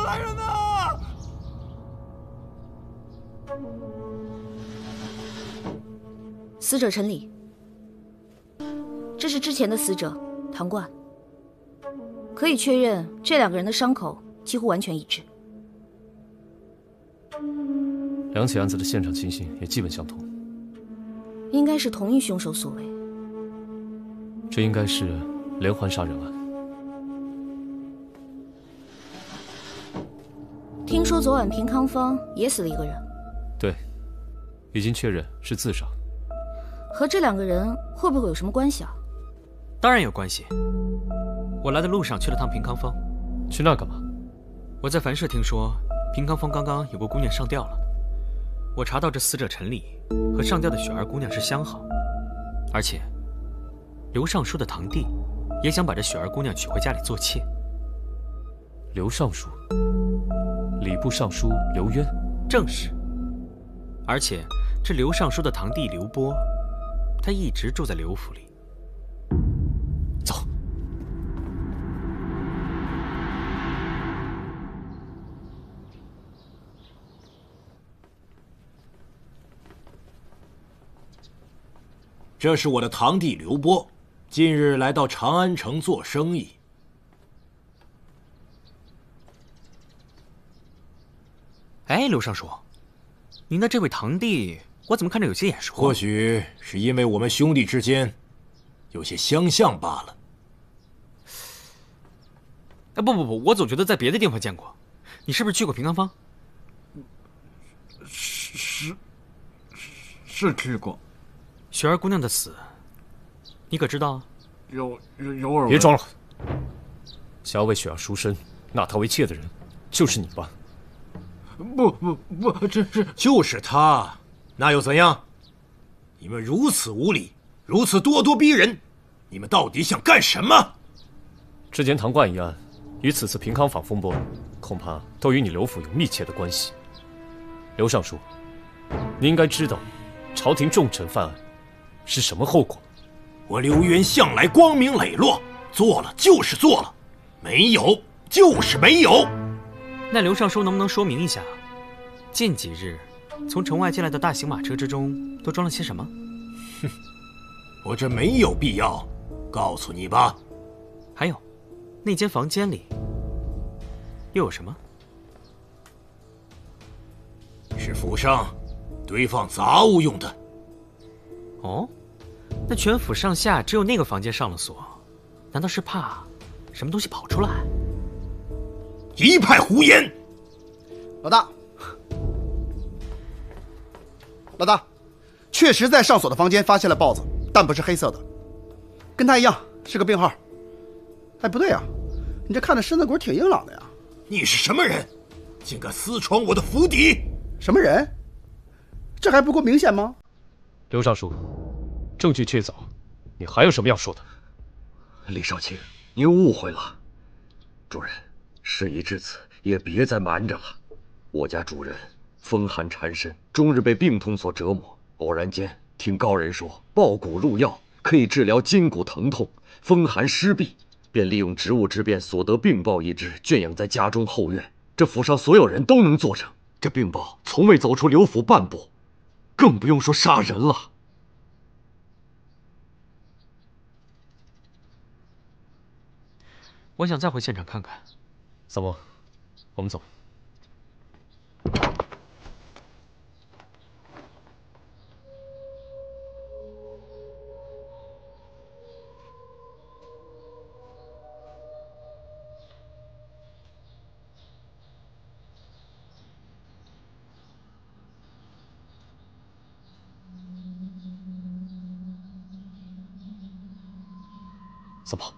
Speaker 4: 来人呐！
Speaker 3: 死者陈礼，这是之前的死者唐冠，可以确认这2个人的伤口几乎完全一致。
Speaker 5: 2起案子的现场情形也基本相同，
Speaker 3: 应该是同一凶手所为。
Speaker 5: 这应该是连环杀人案。
Speaker 3: 听说昨晚平康坊也死了1个人。
Speaker 5: 对，已经确认是自杀。
Speaker 3: 和这2个人会不会有什么关系啊？
Speaker 10: 当然有关系。我来的路上去了趟平康坊。
Speaker 5: 去那儿干嘛？
Speaker 10: 我在樊社听说，平康坊刚刚有个姑娘上吊了。我查到这死者陈礼和上吊的雪儿姑娘是相好，而且刘尚书的堂弟也想把这雪儿姑娘娶回家里做妾。
Speaker 5: 刘尚书，礼部尚书刘渊，
Speaker 10: 正是。而且这刘尚书的堂弟刘波，他一直住在刘府里。
Speaker 5: 走。
Speaker 13: 这是我的堂弟刘波，近日来到长安城做生意。
Speaker 10: 哎，刘尚书，您的这位堂弟，我怎么看着有些眼熟？
Speaker 13: 或许是因为我们兄弟之间有些相像罢了。
Speaker 10: 哎，不，我总觉得在别的地方见过。你是不是去过平康坊？
Speaker 20: 是去过。
Speaker 10: 雪儿姑娘的死，你可知道啊？
Speaker 20: 有耳闻。
Speaker 5: 别装了，想要为雪儿赎身，纳她为妾的人，就是你吧？
Speaker 20: 不，这
Speaker 13: 就是他，那又怎样？你们如此无礼，如此咄咄逼人，你们到底想干什么？
Speaker 5: 之前唐冠一案，与此次平康坊风波，恐怕都与你刘府有密切的关系。刘尚书，你应该知道，朝廷重臣犯案是什么后果。
Speaker 13: 我刘渊向来光明磊落，做了就是做了，没有就是没有。
Speaker 10: 那刘尚书能不能说明一下，近几日从城外进来的大型马车之中都装了些什么？
Speaker 13: 哼，我这没有必要告诉你吧。
Speaker 10: 还有，那间房间里又有什么？
Speaker 13: 是府上堆放杂物用的。
Speaker 10: 哦，那全府上下只有那个房间上了锁，难道是怕什么东西跑出来？
Speaker 13: 一派胡言！
Speaker 9: 老大，确实在上锁的房间发现了豹子，但不是黑色的，跟他一样是个病号。哎，不对啊，你这看着身子骨挺硬朗的呀。
Speaker 13: 你是什么人，竟敢私闯我的府邸？
Speaker 9: 什么人？这还不够明显吗？
Speaker 5: 刘尚书，证据确凿，你还有什么要说的？
Speaker 21: 李少卿，您误会了。主人，事已至此，也别再瞒着了。我家主人风寒缠身，终日被病痛所折磨。偶然间听高人说，爆骨入药可以治疗筋骨疼痛、风寒湿痹，便利用职务之便所得病报一只，圈养在家中后院。这府上所有人都能作证，这病报从未走出刘府半步，更不用说杀人了。
Speaker 10: 我想再回现场看看。
Speaker 5: 三伯，我们走。三伯，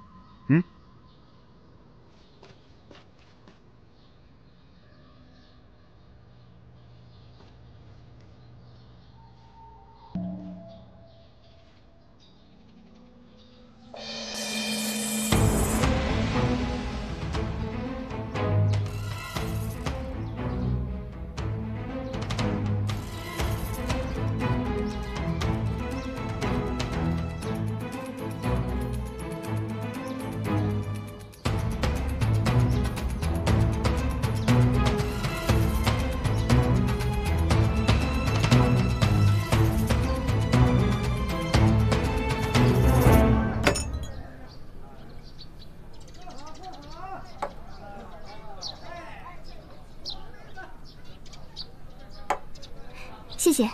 Speaker 7: 谢谢。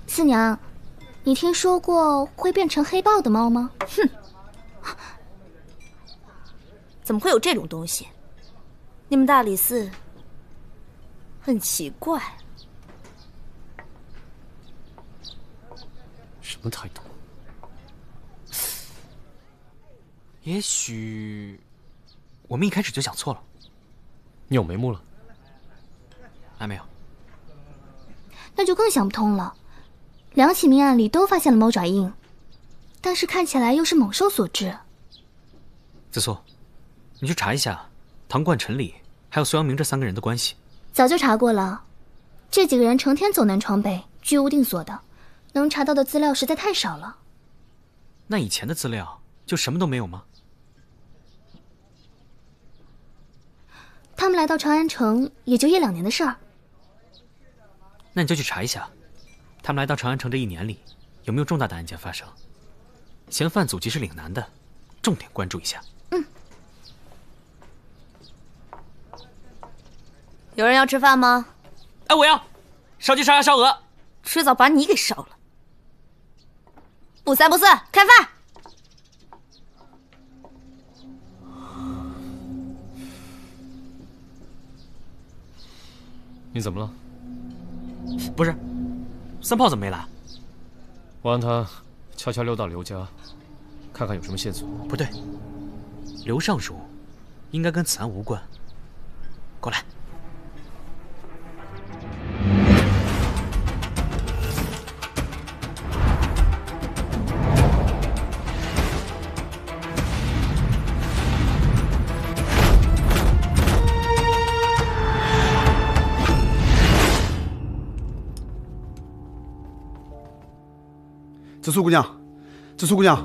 Speaker 7: 四娘，你听说过会变成黑豹的猫吗？
Speaker 3: 哼，怎么会有这种东西？你们大理寺很奇怪。
Speaker 5: 什么态度？
Speaker 10: 也许我们一开始就想错了。
Speaker 5: 你有眉目了？
Speaker 10: 还没有。
Speaker 7: 那就更想不通了。2起命案里都发现了猫爪印，但是看起来又是猛兽所致。
Speaker 10: 子苏，你去查一下唐冠、陈李还有苏阳明这3个人的关系。
Speaker 7: 早就查过了，这几个人成天走南闯北，居无定所的，能查到的资料实在太少了。
Speaker 10: 那以前的资料就什么都没有吗？
Speaker 7: 他们来到长安城也就1、2年的事儿。
Speaker 10: 那你就去查一下，他们来到长安城这1年里，有没有重大的案件发生？嫌犯祖籍是岭南的，重点关注一下。
Speaker 8: 有人要吃饭吗？
Speaker 10: 哎，我要烧鸡、烧鸭、烧鹅。
Speaker 8: 迟早把你给烧了。不三不四，开饭！
Speaker 5: 你怎么了？
Speaker 10: 不是，三炮怎么没来？
Speaker 5: 我让他悄悄溜到刘家，看看有什么线索。
Speaker 10: 不对，刘尚书应该跟此案无关。过来。
Speaker 9: 紫苏姑娘，紫苏姑娘，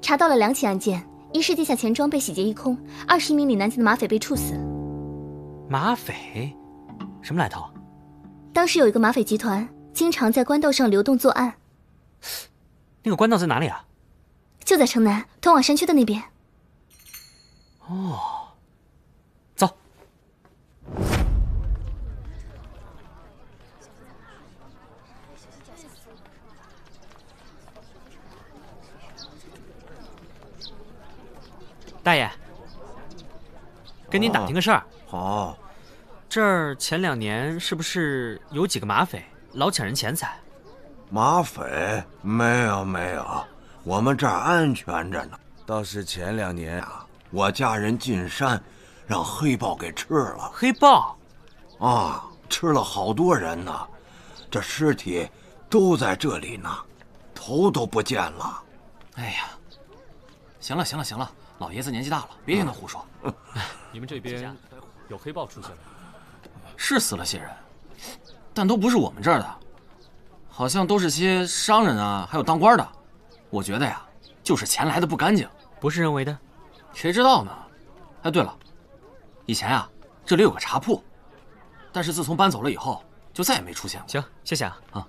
Speaker 7: 查到了2起案件，一是地下钱庄被洗劫一空，21名岭南籍的马匪被处死。
Speaker 10: 马匪？什么来头？
Speaker 7: 当时有一个马匪集团，经常在官道上流动作案。
Speaker 10: 那个官道在哪里啊？
Speaker 7: 就在城南，通往山区的那边。
Speaker 10: 哦，走。大爷，跟您打听个事儿。
Speaker 16: 好，
Speaker 10: 这儿前2年是不是有几个马匪老抢人钱财？
Speaker 16: 马匪？没有没有，我们这儿安全着呢。倒是前2年啊，我家人进山，让黑豹给吃了。
Speaker 10: 黑豹？
Speaker 16: 啊，吃了好多人呢，这尸体都在这里呢，头都不见了。
Speaker 13: 哎呀，行了行了行了。老爷子年纪大了，别听他胡说。
Speaker 5: 你们这边有黑豹出现了？
Speaker 13: 是死了些人，但都不是我们这儿的，好像都是些商人啊，还有当官的。我觉得呀，就是钱来的不干净。
Speaker 10: 不是人为的？
Speaker 13: 谁知道呢？哎，对了，以前啊，这里有个茶铺，但是自从搬走了以后，就再也没出现过。
Speaker 10: 行，谢谢啊。
Speaker 13: 啊。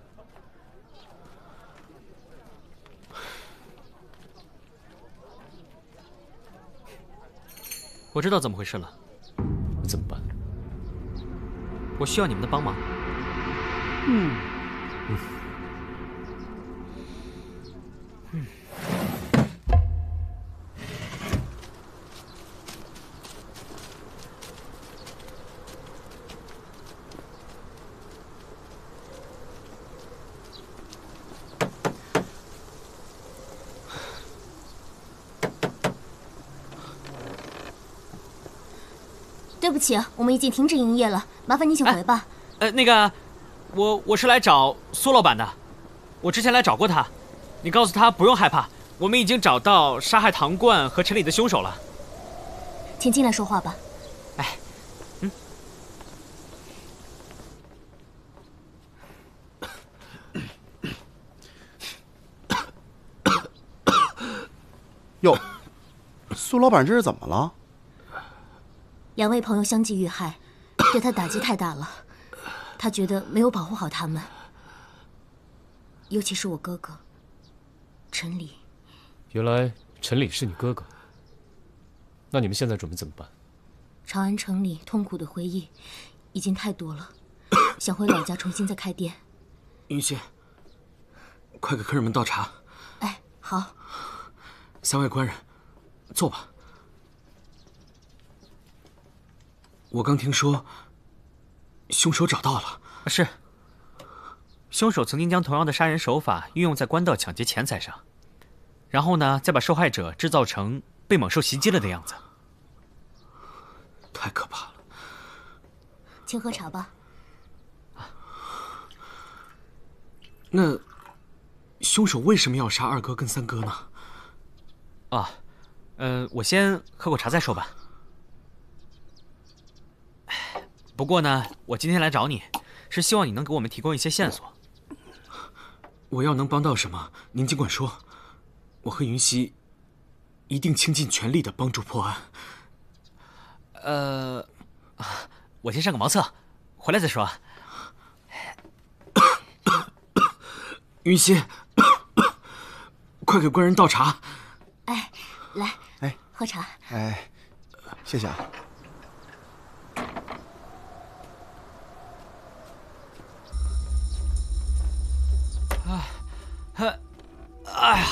Speaker 10: 我知道怎么回事了，
Speaker 5: 怎么办？
Speaker 10: 我需要你们的帮忙。
Speaker 7: 对不起，我们已经停止营业了，麻烦你请回吧。
Speaker 10: 那个，我是来找苏老板的，我之前来找过他，你告诉他不用害怕，我们已经找到杀害唐冠和陈李的凶手了。
Speaker 7: 请进来说话吧。
Speaker 10: 哎，
Speaker 9: 哟，苏老板这是怎么了
Speaker 7: ？2位朋友相继遇害，对他打击太大了。他觉得没有保护好他们，尤其是我哥哥陈李。
Speaker 5: 原来陈李是你哥哥，那你们现在准备怎么办？
Speaker 7: 长安城里痛苦的回忆已经太多了，想回老家重新再开店。
Speaker 10: 云溪，快给客人们倒茶。
Speaker 7: 哎，好。
Speaker 10: 3位官人，坐吧。我刚听说，凶手找到了。是，凶手曾经将同样的杀人手法运用在官道抢劫钱财上，然后呢，再把受害者制造成被猛兽袭击了的样子。太可怕了。
Speaker 7: 请喝茶吧。
Speaker 10: 那凶手为什么要杀2哥跟3哥呢？啊，我先喝口茶再说吧。不过呢，我今天来找你，是希望你能给我们提供一些线索。
Speaker 20: 我要能帮到什么，您尽管说。我和云溪一定倾尽全力的帮助破案。
Speaker 10: 我先上个茅厕，回来再说。
Speaker 20: 云溪，快给官人倒茶。
Speaker 7: 哎，来，
Speaker 9: 哎，
Speaker 7: 喝茶。
Speaker 9: 哎，谢谢啊。
Speaker 10: 哎呀，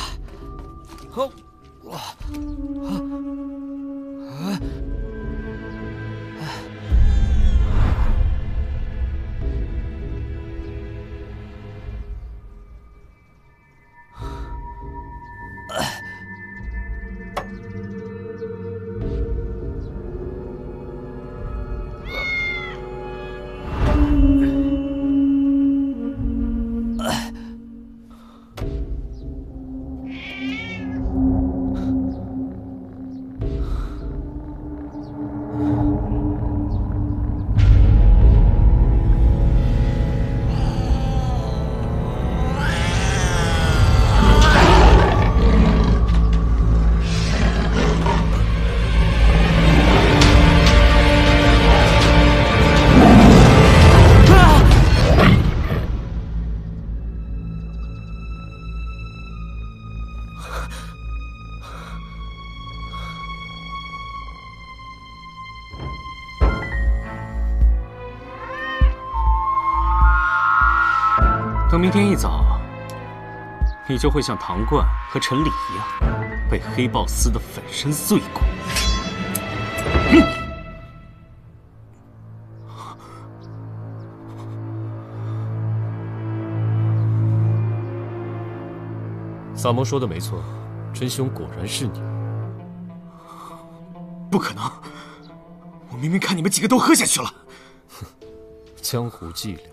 Speaker 10: 等明天一早，你就会像唐冠和陈礼一样，被黑豹撕得粉身碎骨。
Speaker 5: 萨摩说的没错，真凶果然是你。
Speaker 20: 不可能！我明明看你们几个都喝下去了。
Speaker 5: 江湖伎俩。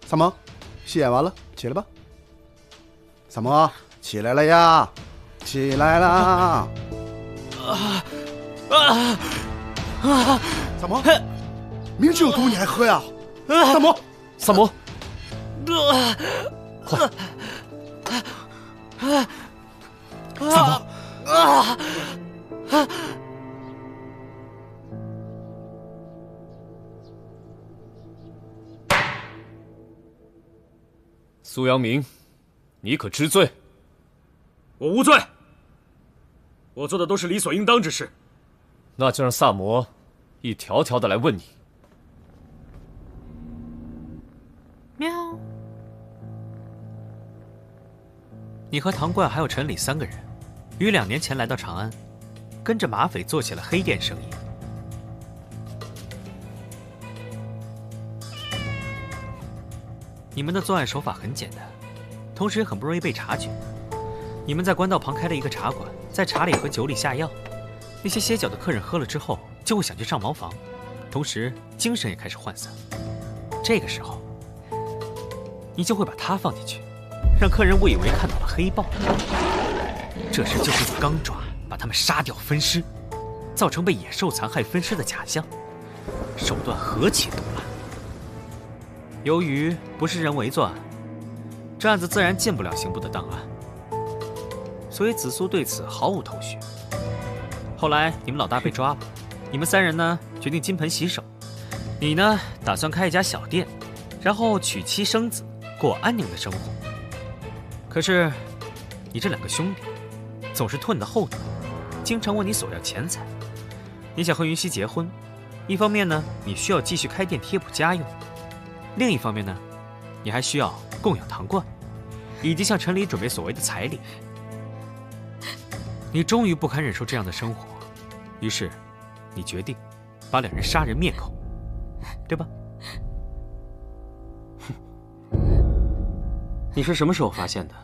Speaker 9: 萨摩，戏演完了，起来吧。萨摩，起来了呀，起来啦！萨摩，明知有毒你还喝呀？萨摩，
Speaker 5: 萨摩，
Speaker 9: 快！萨摩，
Speaker 5: 苏阳明，你可知罪？
Speaker 20: 我无罪，我做的都是理所应当之事。
Speaker 5: 那就让萨摩一条条的来问你。
Speaker 10: 喵。你和唐冠还有陈礼3个人，于2年前来到长安，跟着马匪做起了黑店生意。你们的作案手法很简单，同时也很不容易被察觉。你们在官道旁开了一个茶馆，在茶里和酒里下药，那些歇脚的客人喝了之后就会想去上茅房，同时精神也开始涣散。这个时候，你就会把他放进去，让客人误以为看到了黑豹。这时就会用钢爪把他们杀掉分尸，造成被野兽残害分尸的假象，手段何其毒辣。由于不是人为作案，这案子自然进不了刑部的档案，所以紫苏对此毫无头绪。后来你们老大被抓了，你们3人呢决定金盆洗手。你呢打算开一家小店，然后娶妻生子，过安宁的生活。可是你这2个兄弟总是拖你的后腿，经常问你索要钱财。你想和云溪结婚，一方面呢你需要继续开店贴补家用，另一方面呢，你还需要供养唐冠，以及向陈礼准备所谓的彩礼。你终于不堪忍受这样的生活，于是你决定把2人杀人灭口，对吧？
Speaker 20: 你是什么时候发现的？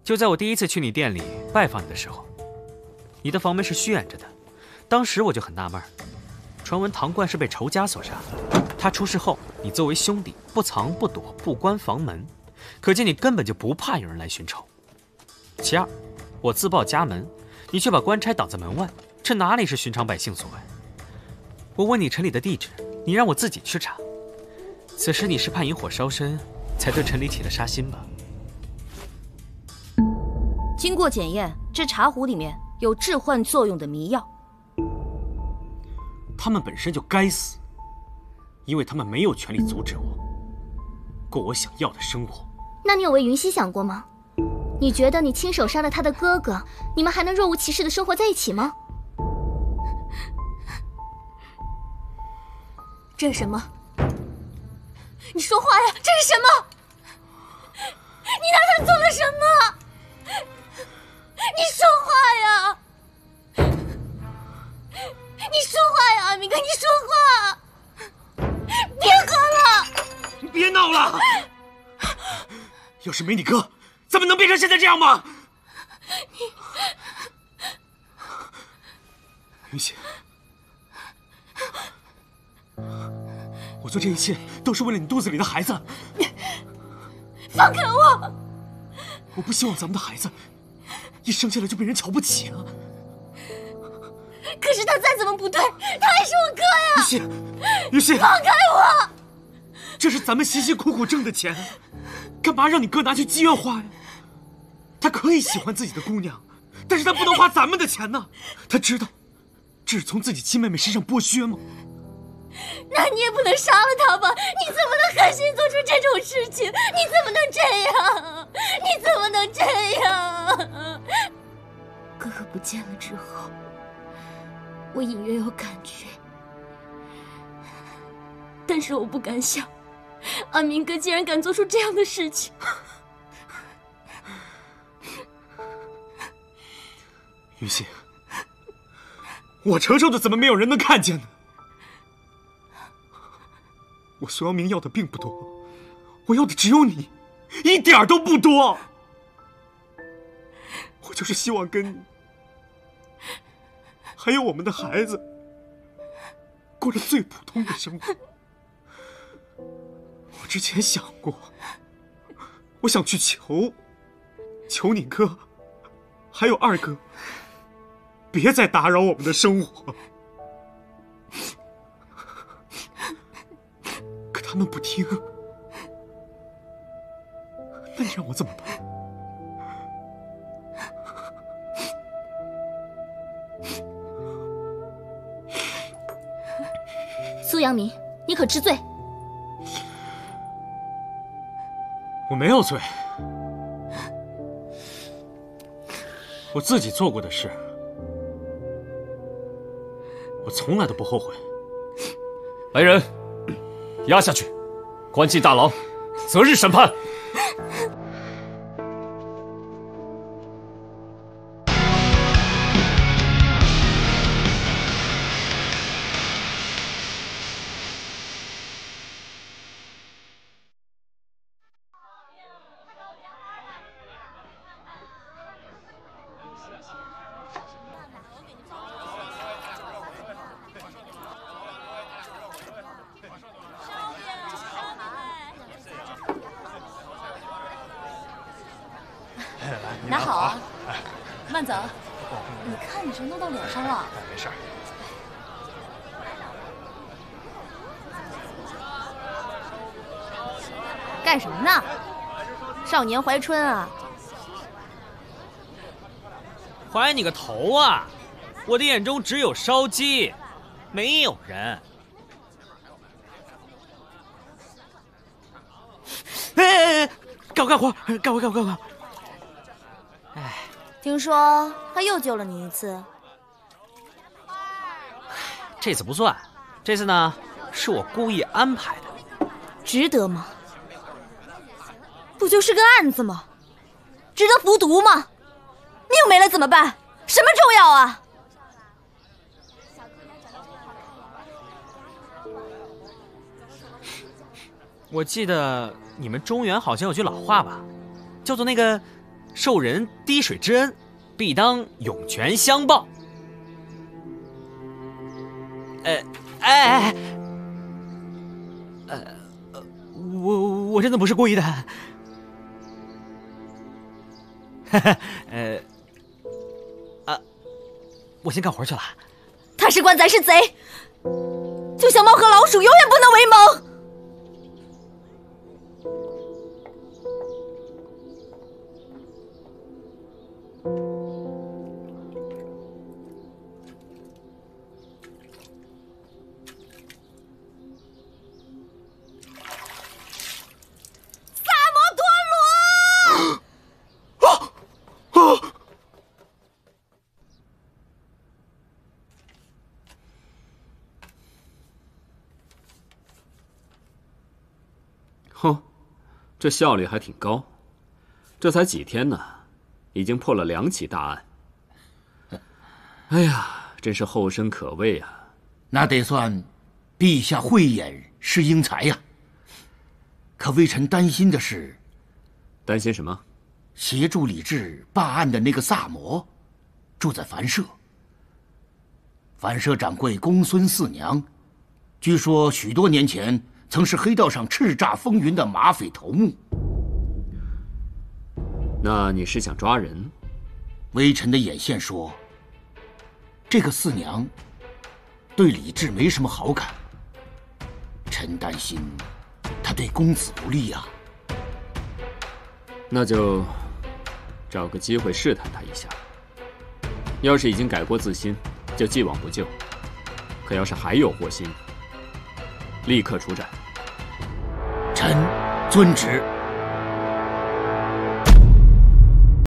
Speaker 10: 就在我第一次去你店里拜访你的时候，你的房门是虚掩着的。当时我就很纳闷，传闻唐冠是被仇家所杀的。他出事后，你作为兄弟不藏不躲，不关房门，可见你根本就不怕有人来寻仇。其二，我自报家门，你却把官差挡在门外，这哪里是寻常百姓所为？我问你城里的地址，你让我自己去查。此时你是怕引火烧身，才对城里起了杀心吧？
Speaker 8: 经过检验，这茶壶里面有致幻作用的迷药。
Speaker 10: 他们本身就该死，因为他们没有权利阻止我过我想要的生活。
Speaker 7: 那你有为云溪想过吗？你觉得你亲手杀了他的哥哥，你们还能若无其事的生活在一起吗？这是什么？你说话呀！这是什么？你拿他做了什么？你说话呀！你说话呀，阿明哥，你说话！别喝了！
Speaker 10: 你别闹了！要是没你哥，怎么能变成现在这样吗？云溪，我做这一切都是为了你肚子里的孩子。
Speaker 7: 放开我！
Speaker 10: 我不希望咱们的孩子一生下来就被人瞧不起啊！
Speaker 7: 可是他再怎么不对，他还是我哥呀！
Speaker 10: 云溪，云溪，
Speaker 7: 放开我！
Speaker 10: 这是咱们辛辛苦苦挣的钱，干嘛让你哥拿去妓院花呀？他可以喜欢自己的姑娘，但是他不能花咱们的钱呢。他知道这是从自己亲妹妹身上剥削吗？
Speaker 7: 那你也不能杀了他吧？你怎么能狠心做出这种事情？你怎么能这样？你怎么能这样？哥哥不见了之后，我隐约有感觉，但是我不敢想，阿明哥竟然敢做出这样的事情。
Speaker 10: 云溪，我承受的怎么没有人能看见呢？我苏阳明要的并不多，我要的只有你，一点都不多。我就是希望跟你，还有我们的孩子，过着最普通的生活。我之前想过，我想去求你哥，还有二哥，别再打扰我们的生活。可他们不听，那你让我怎么办？
Speaker 7: 苏阳明，你可知罪？
Speaker 10: 我没有罪，我自己做过的事，我从来都不后悔。
Speaker 5: 来人，押下去，关进大牢，择日审判。
Speaker 8: 拿好啊，慢走。你看你这弄到脸上了。
Speaker 2: 没事。
Speaker 8: 干什么呢？少年怀春啊！
Speaker 10: 怀你个头啊！我的眼中只有烧鸡，没有人。哎，干活！哎，
Speaker 8: 听说他又救了你一次。
Speaker 10: 这次不算，这次呢是我故意安排的。
Speaker 8: 值得吗？不就是个案子吗？值得服毒吗？命没了怎么办？什么重要啊？
Speaker 10: 我记得你们中原好像有句老话吧，叫做那个受人滴水之恩，必当涌泉相报。
Speaker 14: 我真的不是故意的。我先干活去了。
Speaker 8: 他是官，咱是贼，就像猫和老鼠，永远不能为盟。
Speaker 18: 哼，这效率还挺高，这才几天呢，已经破了2起大案。哎呀，真是后生可畏啊！
Speaker 6: 那得算陛下慧眼识英才呀。可微臣担心的是，
Speaker 18: 担心什么？
Speaker 6: 协助李治办案的那个萨摩，住在樊舍。樊舍掌柜公孙四娘，据说许多年前曾是黑道上叱咤风云的马匪头目。
Speaker 18: 那你是想抓人？
Speaker 6: 微臣的眼线说，这个四娘对李治没什么好感，臣担心她对公子不利呀。
Speaker 18: 那就找个机会试探他一下。要是已经改过自新，就既往不咎；可要是还有祸心，立刻处斩。
Speaker 6: 臣遵旨。